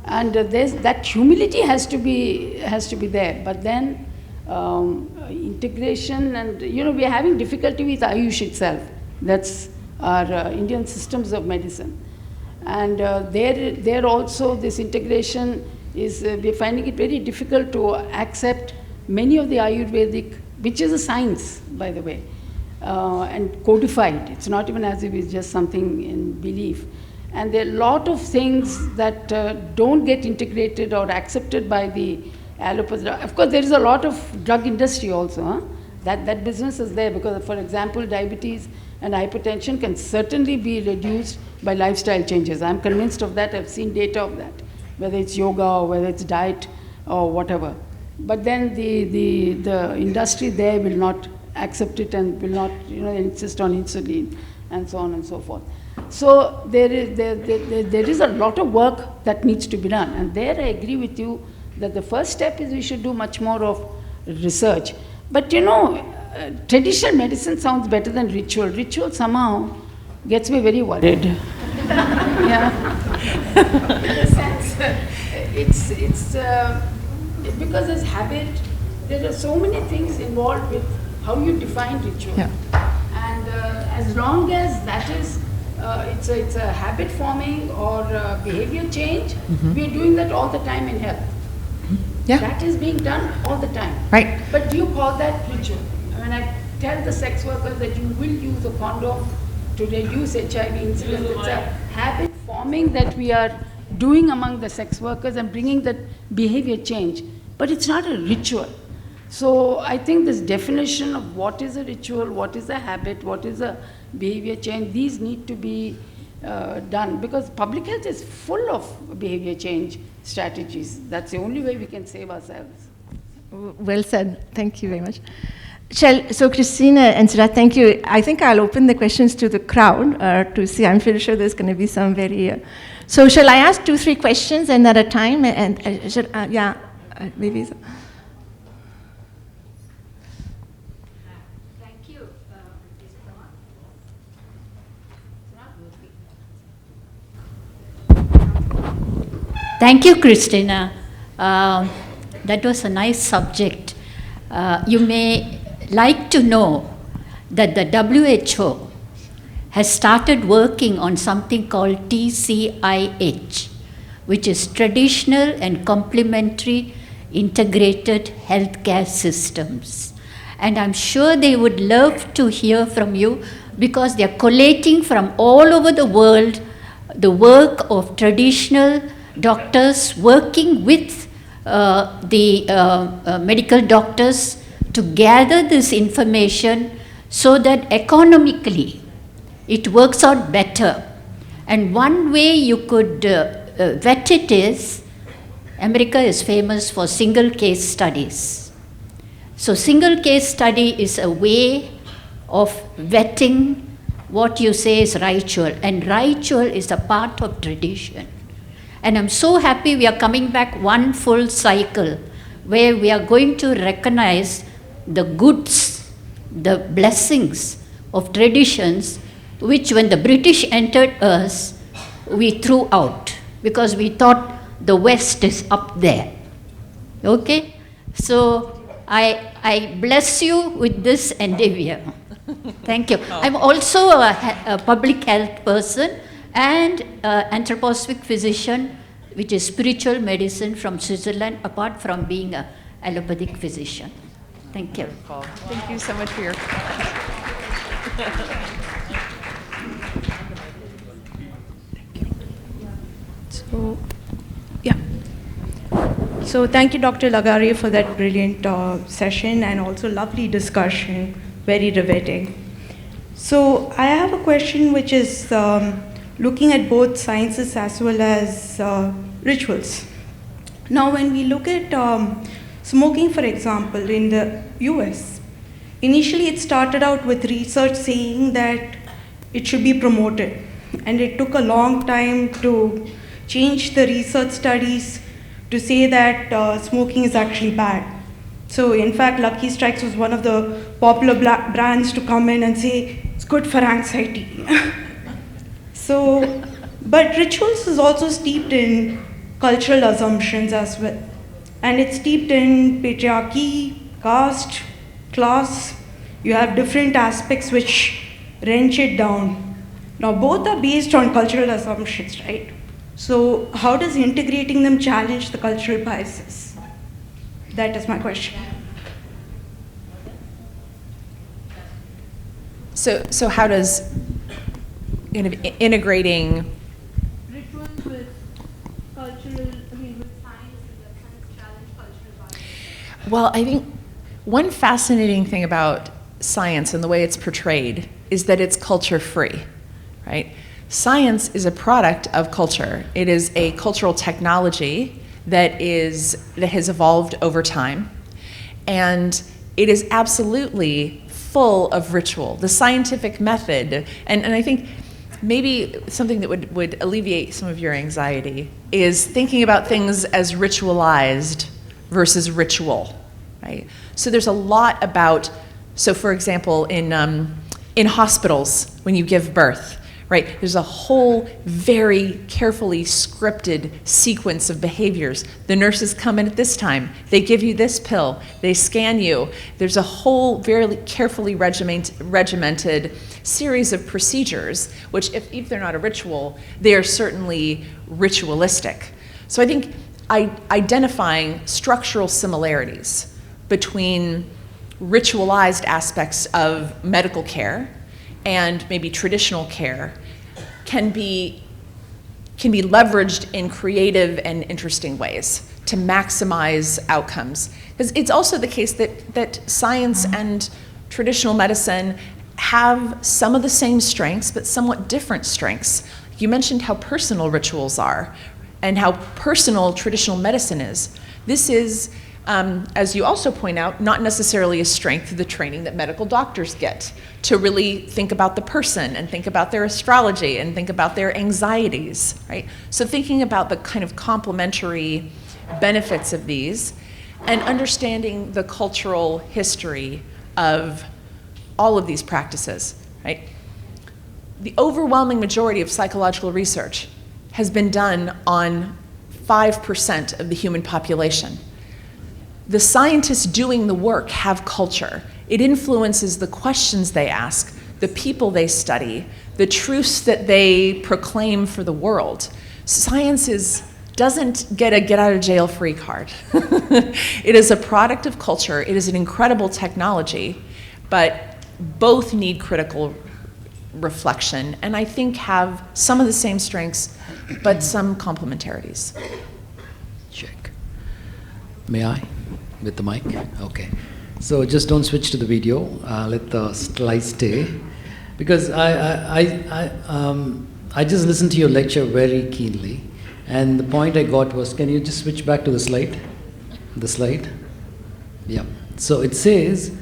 And that humility has to be there. But then integration, and we are having difficulty with Ayush itself. That's our Indian systems of medicine. And there also this integration is, we're finding it very difficult to accept many of the Ayurvedic, which is a science, by the way, and codified. It's not even as if it's just something in belief. And there are a lot of things that don't get integrated or accepted by the allopathy. Of course, there is a lot of drug industry also. Huh? That business is there, because, for example, diabetes and hypertension can certainly be reduced by lifestyle changes. I'm convinced of that. I've seen data of that, whether it's yoga or whether it's diet or whatever. But then the industry there will not accept it and will not insist on insulin and so on and so forth. So there is a lot of work that needs to be done, and there I agree with you that the first step is we should do much more of research. But traditional medicine sounds better than ritual. Ritual somehow gets me very worried. Yeah. In a sense, it's because there's habit. There are so many things involved with how you define ritual. Yeah. And as long as that is, it's a habit forming or behavior change, we are doing that all the time in health. Yeah. That is being done all the time. Right. But do you call that ritual? When I tell the sex workers that you will use a condom to reduce HIV incidence, it's a habit forming that we are doing among the sex workers and bringing that behavior change. But it's not a ritual. So I think this definition of what is a ritual, what is a habit, what is a behavior change, these need to be done, because public health is full of behavior change strategies. That's the only way we can save ourselves. Well said. Thank you very much. So Cristine and Sujatha, thank you. I think I'll open the questions to the crowd to see. I'm pretty sure there's going to be some very... So shall I ask 2-3 questions and at a time? And maybe... So. Thank you, Christina. That was a nice subject. You may like to know that the WHO has started working on something called TCIH, which is Traditional and Complementary Integrated Healthcare Systems. And I'm sure they would love to hear from you, because they're collating from all over the world the work of traditional doctors working with the medical doctors to gather this information so that economically it works out better. And one way you could vet it is, America is famous for single case studies. So single case study is a way of vetting what you say is ritual, and ritual is a part of tradition. And I'm so happy we are coming back one full cycle where we are going to recognize the goods, the blessings of traditions, which when the British entered us, we threw out because we thought the West is up there. Okay? So I bless you with this endeavor. Thank you. I'm also a public health person and anthroposophic physician, which is spiritual medicine from Switzerland, apart from being an allopathic physician. Thank you. Thank you so much for your So, yeah. So thank you, Dr. Legare, for that brilliant session and also lovely discussion, very riveting. So I have a question which is looking at both sciences as well as rituals. Now, when we look at smoking, for example, in the US, initially it started out with research saying that it should be promoted. And it took a long time to change the research studies to say that smoking is actually bad. So in fact, Lucky Strikes was one of the popular brands to come in and say, it's good for anxiety. So, but rituals is also steeped in cultural assumptions as well. And it's steeped in patriarchy, caste, class. You have different aspects which wrench it down. Now both are based on cultural assumptions, right? So how does integrating them challenge the cultural biases? That is my question. So how does integrating Rituals with cultural, with science and challenge cultural biases? Well, I think one fascinating thing about science and the way it's portrayed is that it's culture-free, right? Science is a product of culture. It is a cultural technology that has evolved over time, and it is absolutely full of ritual. The scientific method, and I think maybe something that would alleviate some of your anxiety is thinking about things as ritualized versus ritual, right? So there's a lot about, so for example, in hospitals, when you give birth, right, there's a whole very carefully scripted sequence of behaviors. The nurses come in at this time, they give you this pill, they scan you. There's a whole very carefully regimented series of procedures, which if they're not a ritual, they are certainly ritualistic. So I think identifying structural similarities between ritualized aspects of medical care and maybe traditional care can be leveraged in creative and interesting ways to maximize outcomes. Because it's also the case that science and traditional medicine have some of the same strengths, but somewhat different strengths. You mentioned how personal rituals are and how personal traditional medicine is. This is, as you also point out, not necessarily a strength of the training that medical doctors get to really think about the person and think about their astrology and think about their anxieties, right? So thinking about the kind of complementary benefits of these and understanding the cultural history of all of these practices, right? The overwhelming majority of psychological research has been done on 5% of the human population. The scientists doing the work have culture. It influences the questions they ask, the people they study, the truths that they proclaim for the world. Science doesn't get a get-out-of-jail-free card. It is a product of culture. It is an incredible technology, but both need critical reflection, and I think have some of the same strengths, but some complementarities. Check. May I? With the mic? Okay. So just don't switch to the video. Let the slide stay. Because I just listened to your lecture very keenly. And the point I got was, can you just switch back to the slide? The slide? Yeah. So it says,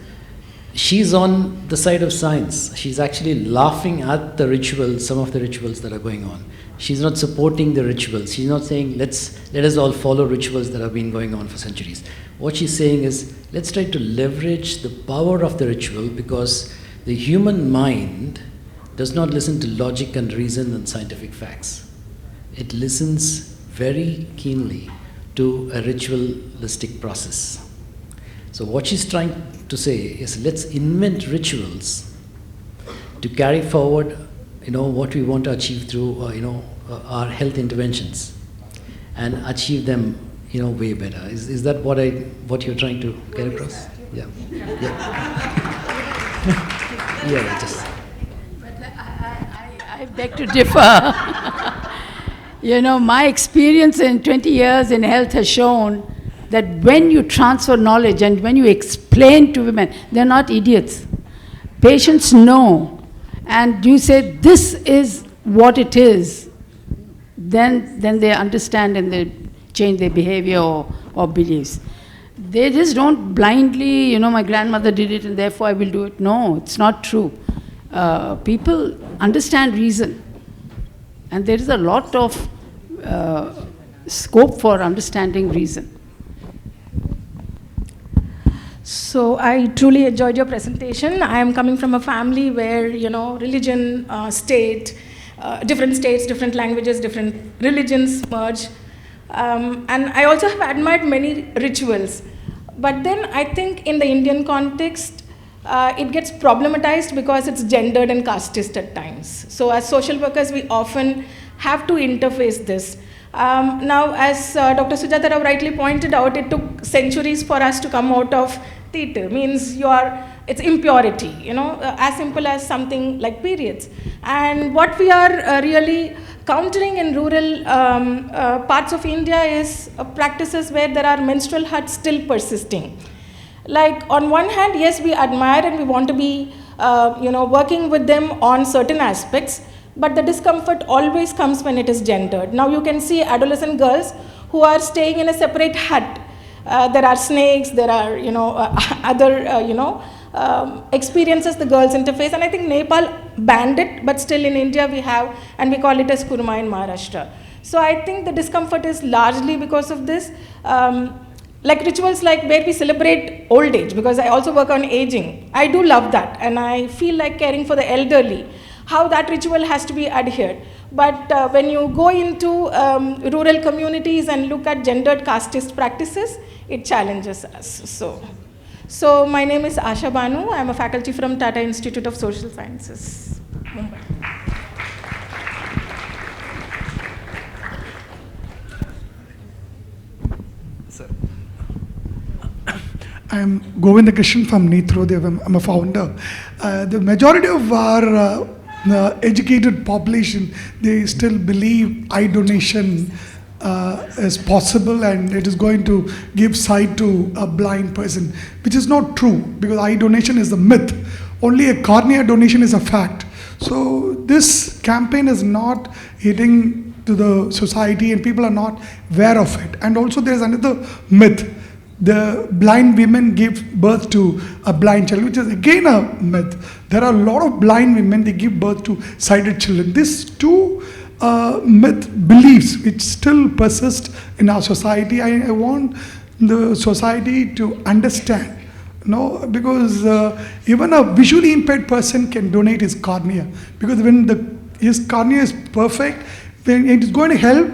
she's on the side of science. She's actually laughing at the rituals, some of the rituals that are going on. She's not supporting the rituals. She's not saying, let us all follow rituals that have been going on for centuries. What she's saying is, let's try to leverage the power of the ritual, because the human mind does not listen to logic and reason and scientific facts. It listens very keenly to a ritualistic process. So what she's trying to say is, let's invent rituals to carry forward, what we want to achieve through, our health interventions, and achieve them, way better. Is that what you're trying to get across? Yeah. Yeah, just. But I beg to differ. My experience in 20 years in health has shown that when you transfer knowledge and when you explain to women, they're not idiots. Patients know, and you say, this is what it is, then they understand and they change their behavior or beliefs. They just don't blindly, my grandmother did it and therefore I will do it. No, it's not true. People understand reason. And there is a lot of scope for understanding reason. So I truly enjoyed your presentation. I am coming from a family where, religion, state, different states, different languages, different religions merge. And I also have admired many rituals. But then I think in the Indian context, it gets problematized because it's gendered and casteist at times. So as social workers, we often have to interface this. Now, as Dr. Sujatha rightly pointed out, it took centuries for us to come out of theatre. Means it's impurity, as simple as something like periods. And what we are really countering in rural parts of India is practices where there are menstrual huts still persisting. Like on one hand, yes, we admire and we want to be, working with them on certain aspects, but the discomfort always comes when it is gendered. Now you can see adolescent girls who are staying in a separate hut. There are snakes, there are, other, experiences the girls interface. And I think Nepal banned it, but still in India we have, and we call it as kurma in Maharashtra. So I think the discomfort is largely because of this. Like rituals like where we celebrate old age, because I also work on aging. I do love that, and I feel like caring for the elderly, how that ritual has to be adhered. But when you go into rural communities and look at gendered casteist practices, it challenges us. So my name is Asha Banu. I'm a faculty from Tata Institute of Social Sciences, Mumbai. I'm Govinda Krishnan from Nithrodev. I'm a founder. The majority of our educated population, they still believe eye donation is possible and it is going to give sight to a blind person, which is not true, because eye donation is a myth. Only a cornea donation is a fact. So this campaign is not hitting to the society and people are not aware of it. And also there's another myth. The blind women give birth to a blind child, which is again a myth. There are a lot of blind women, they give birth to sighted children. These two myth beliefs which still persist in our society. I want the society to understand, because even a visually impaired person can donate his cornea, because when his cornea is perfect, then it is going to help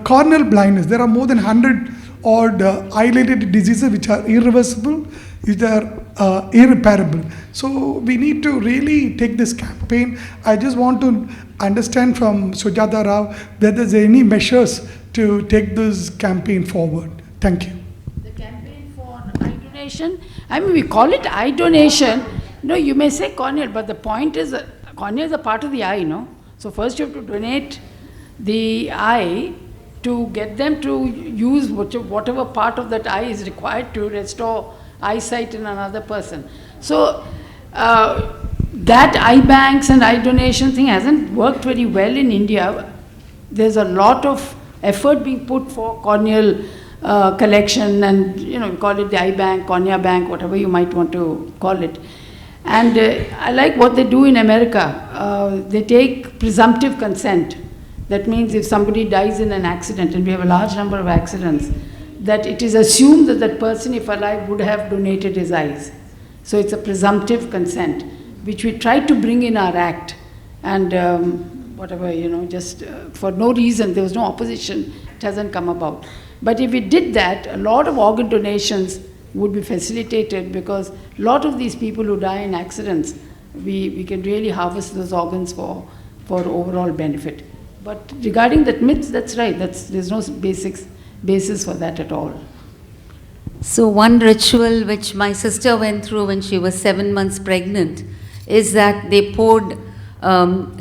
corneal blindness. There are more than 100 odd eye-related diseases which are irreversible, which are irreparable. So we need to really take this campaign. I just want to understand from Sujatha Rao whether there's any measures to take this campaign forward. Thank you. The campaign for eye donation, we call it eye donation. You may say corneal, but the point is cornea is a part of the eye, So first you have to donate the eye to get them to use whatever part of that eye is required to restore eyesight in another person. So that eye banks and eye donation thing hasn't worked very well in India. There's a lot of effort being put for corneal collection, and we call it the eye bank, cornea bank, whatever you might want to call it. And I like what they do in America. They take presumptive consent. That means if somebody dies in an accident, and we have a large number of accidents, that it is assumed that that person, if alive, would have donated his eyes. So it's a presumptive consent, which we tried to bring in our act. And just for no reason, there was no opposition, it hasn't come about. But if we did that, a lot of organ donations would be facilitated, because a lot of these people who die in accidents we can really harvest those organs for overall benefit. But regarding that myths, that's right. There's no basis for that at all. So one ritual which my sister went through when she was 7 months pregnant is that they poured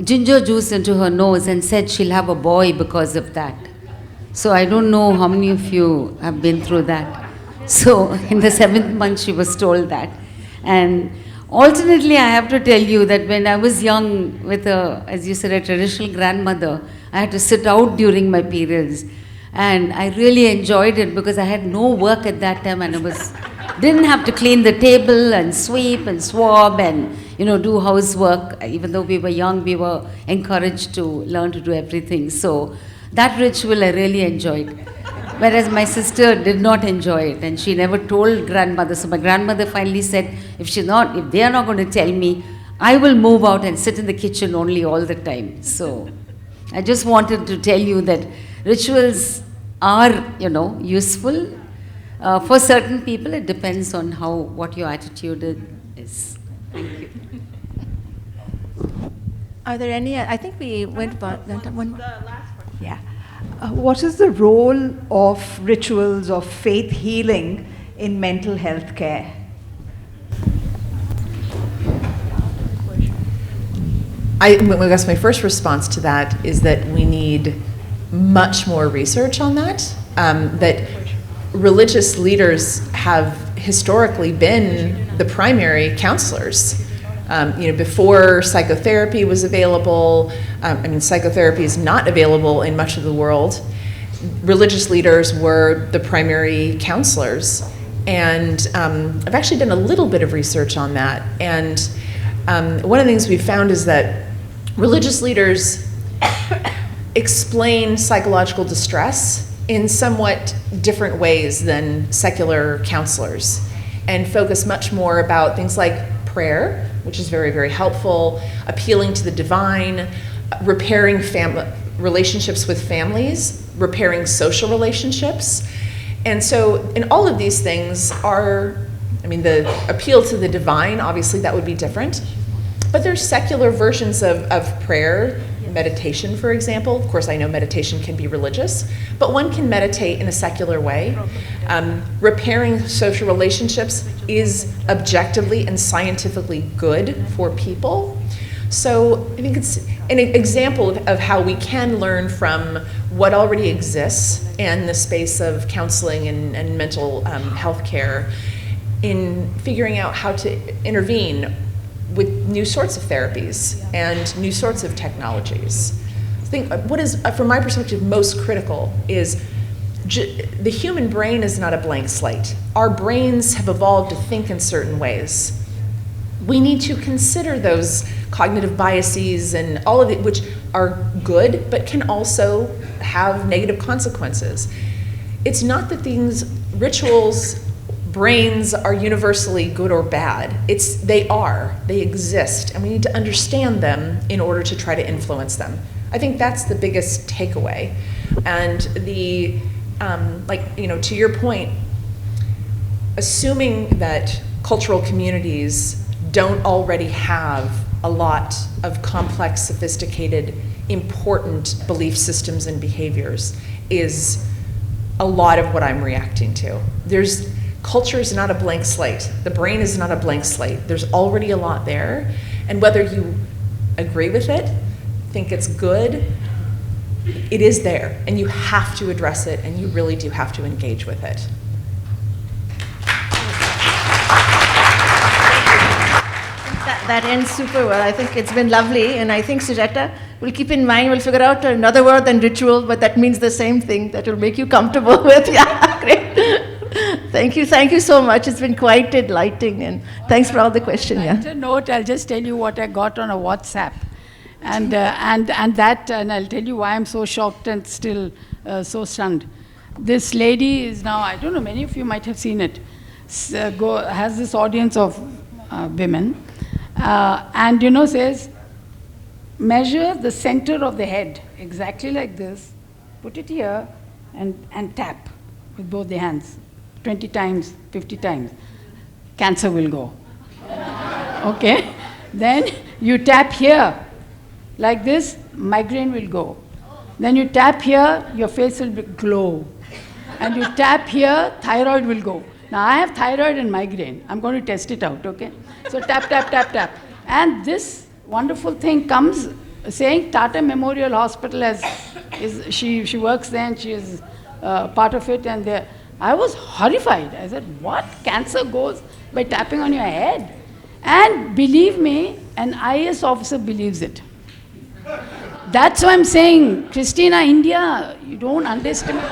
ginger juice into her nose and said she'll have a boy because of that. So I don't know how many of you have been through that. So in the 7th month she was told that. And alternately, I have to tell you that when I was young with as you said, a traditional grandmother, I had to sit out during my periods. And I really enjoyed it because I had no work at that time and didn't have to clean the table and sweep and swab and, do housework. Even though we were young, we were encouraged to learn to do everything. So that ritual I really enjoyed. Whereas my sister did not enjoy it and she never told grandmother. So my grandmother finally said, if they are not going to tell me, I will move out and sit in the kitchen only all the time. So I just wanted to tell you that rituals are, useful. For certain people, it depends on what your attitude is. Thank you. Are there any? I think we went about one. The last one. Yeah. What is the role of rituals of faith healing in mental health care? I guess my first response to that is that we need much more research on that. That religious leaders have historically been the primary counselors. Before psychotherapy was available, psychotherapy is not available in much of the world. Religious leaders were the primary counselors. And I've actually done a little bit of research on that. And one of the things we've found is that religious leaders explain psychological distress in somewhat different ways than secular counselors and focus much more about things like prayer, which is very, very helpful, appealing to the divine, repairing relationships with families, repairing social relationships. And so, and all of these things are, the appeal to the divine, obviously that would be different, but there's secular versions of prayer, meditation, for example. Of course, I know meditation can be religious, but one can meditate in a secular way. Repairing social relationships is objectively and scientifically good for people. So I think it's an example of how we can learn from what already exists in the space of counseling and mental health care in figuring out how to intervene with new sorts of therapies and new sorts of technologies. I think what is, from my perspective, most critical is the human brain is not a blank slate. Our brains have evolved to think in certain ways. We need to consider those cognitive biases and all of it, which are good, but can also have negative consequences. It's not that these rituals, brains are universally good or bad. They exist, and we need to understand them in order to try to influence them. I think that's the biggest takeaway. And to your point, assuming that cultural communities don't already have a lot of complex, sophisticated, important belief systems and behaviors is a lot of what I'm reacting to. Culture is not a blank slate. The brain is not a blank slate. There's already a lot there. And whether you agree with it, think it's good, it is there. And you have to address it, and you really do have to engage with it. That ends super well. I think it's been lovely, and I think Sujatha will keep in mind, we'll figure out another word than ritual, but that means the same thing that will make you comfortable with. Yeah, great. Thank you so much. It's been quite enlightening, and thanks for all the questions. Yeah. Note, I'll just tell you what I got on a WhatsApp, and I'll tell you why I'm so shocked and still so stunned. This lady is now, I don't know, many of you might have seen it, has this audience of women, and says, measure the center of the head, exactly like this, put it here, and tap with both the hands, 20 times, 50 times. Cancer will go. Okay? Then you tap here, like this, migraine will go. Then you tap here, your face will glow. And you tap here, thyroid will go. Now I have thyroid and migraine. I'm going to test it out, okay? So tap, tap, tap, tap. And this wonderful thing comes saying Tata Memorial Hospital she works there and she is part of it. And I was horrified. I said, what? Cancer goes by tapping on your head? And believe me, an IAS officer believes it. That's why I'm saying, Christina, India, you don't underestimate.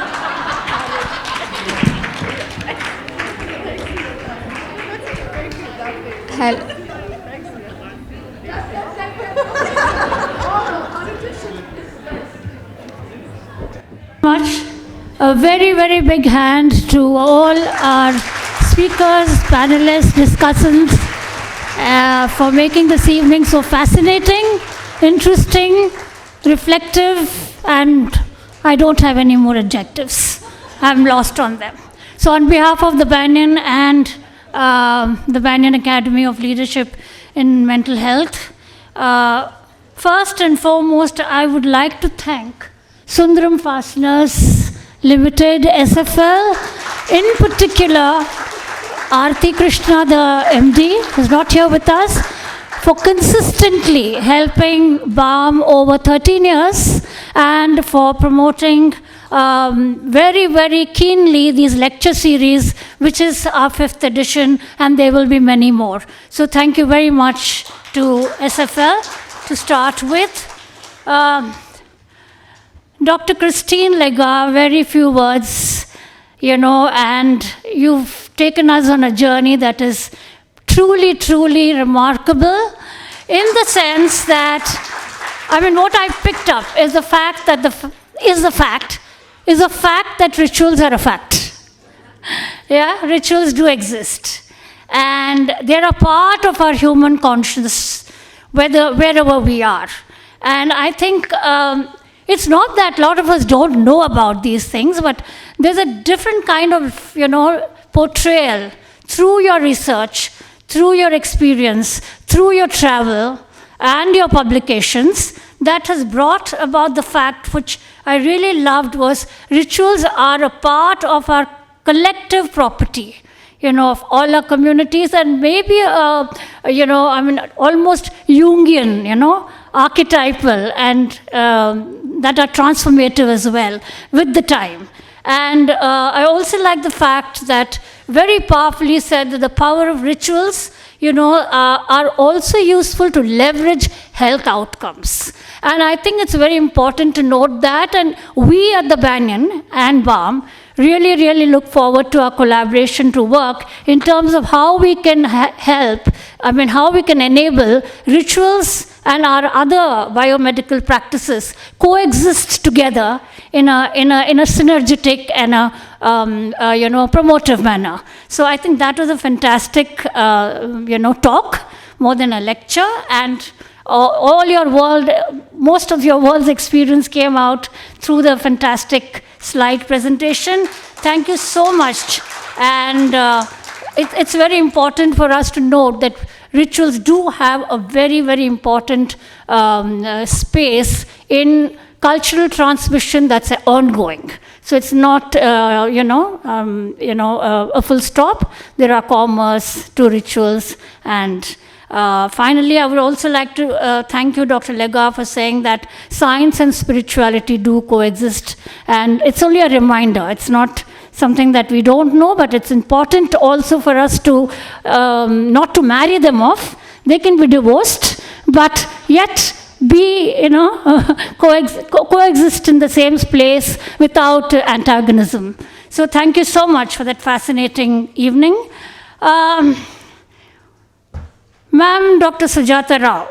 Much. A very, very big hand to all our speakers, panelists, discussants for making this evening so fascinating, interesting, reflective, and I don't have any more adjectives. I'm lost on them. So on behalf of the Banyan and the Banyan Academy of Leadership in Mental Health, first and foremost, I would like to thank Sundaram Fasteners Limited, SFL, in particular, Aarti Krishna, the MD, who's not here with us, for consistently helping BAM over 13 years and for promoting very, very keenly these lecture series, which is our 5th edition, and there will be many more. So thank you very much to SFL to start with. Dr. Cristine Legare, very few words, and you've taken us on a journey that is truly, truly remarkable in the sense that, what I picked up is the fact that rituals are a fact. Yeah, rituals do exist. And they're a part of our human consciousness, wherever we are. And I think it's not that a lot of us don't know about these things, but there's a different kind of, portrayal through your research, through your experience, through your travel, and your publications that has brought about the fact which I really loved was rituals are a part of our collective property, of all our communities, and maybe, almost Jungian, archetypal, and that are transformative as well with the time. And I also like the fact that very powerfully said that the power of rituals, are also useful to leverage health outcomes. And I think it's very important to note that, and we at the Banyan and BAM really, really look forward to our collaboration to work in terms of how we can how we can enable rituals and our other biomedical practices coexist together in a synergetic and a promotive manner. So I think that was a fantastic talk, more than a lecture, and most of your world's experience came out through the fantastic slide presentation. Thank you so much. And it's very important for us to note that rituals do have a very, very important space in cultural transmission that's ongoing. So it's not, a full stop. There are commas to rituals. And finally, I would also like to thank you, Dr. Legare, for saying that science and spirituality do coexist. And it's only a reminder. It's not something that we don't know, but it's important also for us to not to marry them off. They can be divorced, but yet be, coexist in the same place without antagonism. So thank you so much for that fascinating evening. Ma'am, Dr. Sujatha Rao,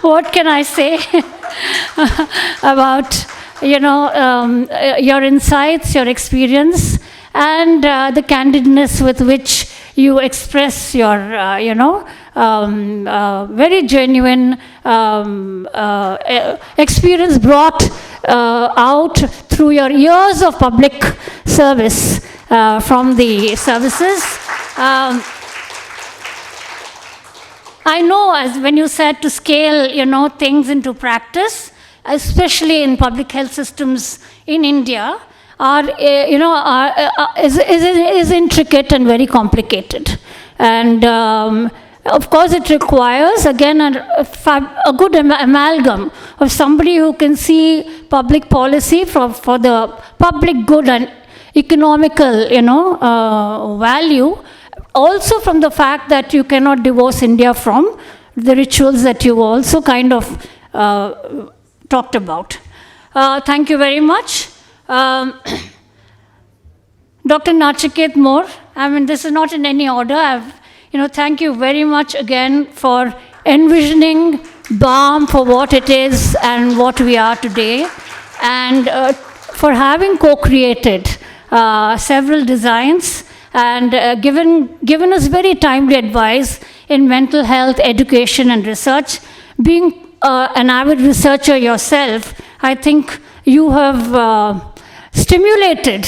what can I say about your insights, your experience, and the candidness with which you express your, very genuine experience brought out through your years of public service from the services. I know, as when you said to scale, things into practice, especially in public health systems in India, is intricate and very complicated. And of course, it requires, again, a good amalgam of somebody who can see public policy for the public good and economical, value. Also from the fact that you cannot divorce India from the rituals that you also kind of talked about. Thank you very much. Dr. Nachiket More, this is not in any order. Thank you very much again for envisioning BAM for what it is and what we are today, and for having co-created several designs and given us very timely advice in mental health, education, and research. Being an avid researcher yourself, I think you have stimulated,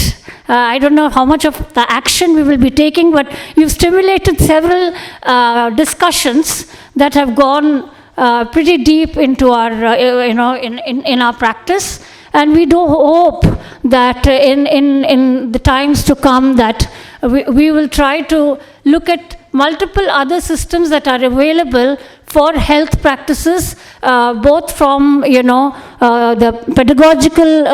I don't know how much of the action we will be taking, but you've stimulated several discussions that have gone pretty deep into our, in our practice. And we do hope that in the times to come that we will try to look at multiple other systems that are available for health practices, both from the pedagogical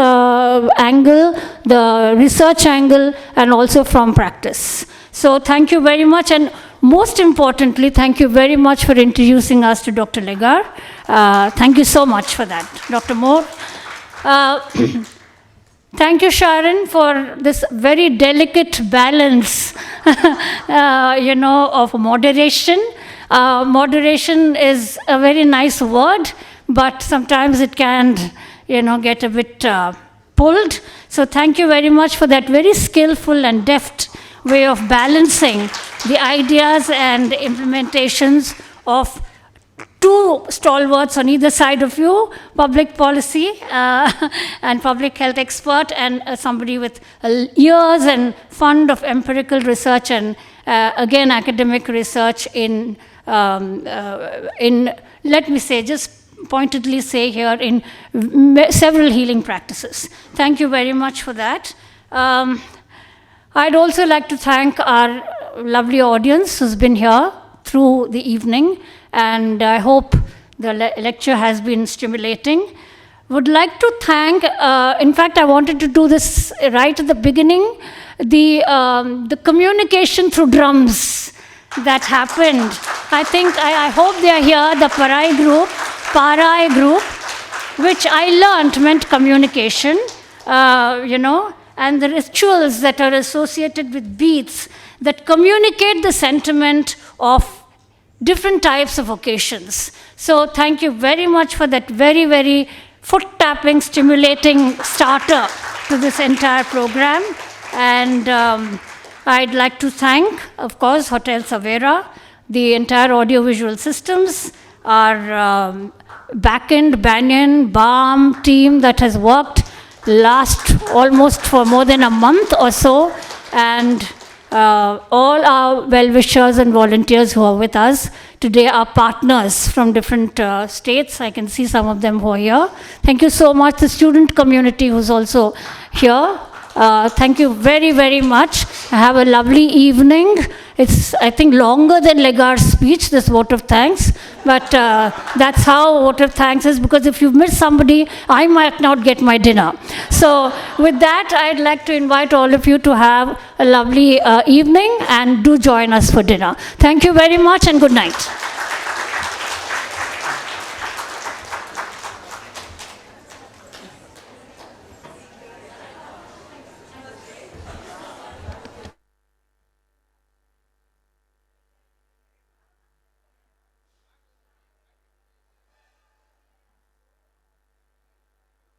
angle, the research angle, and also from practice. So thank you very much, and most importantly, thank you very much for introducing us to Dr. Legare. Thank you so much for that, Dr. Moore. Thank you, Sharon, for this very delicate balance, of moderation. Moderation is a very nice word, but sometimes it can, get a bit pulled. So thank you very much for that very skillful and deft way of balancing the ideas and implementations of two stalwarts on either side of you, public policy and public health expert, and somebody with years and fund of empirical research and, again, academic research in, let me say, just pointedly say here, in several healing practices. Thank you very much for that. I'd also like to thank our lovely audience who's been here through the evening, and I hope the lecture has been stimulating. Would like to thank, in fact, I wanted to do this right at the beginning, the communication through drums that happened. I hope they are here, the Parai group, which I learned meant communication, and the rituals that are associated with beats that communicate the sentiment of different types of occasions. So thank you very much for that very, very foot-tapping, stimulating starter to this entire program. And I'd like to thank, of course, Hotel Savera, the entire audiovisual systems, our back-end Banyan, BAM team that has worked almost for more than a month or so, and all our well-wishers and volunteers who are with us today, are partners from different states. I can see some of them who are here. Thank you so much. The student community who's also here. Thank you very, very much. Have a lovely evening. It's, I think, longer than Legare's speech, this vote of thanks. But that's how vote of thanks is, because if you miss somebody, I might not get my dinner. So with that, I'd like to invite all of you to have a lovely evening, and do join us for dinner. Thank you very much, and good night.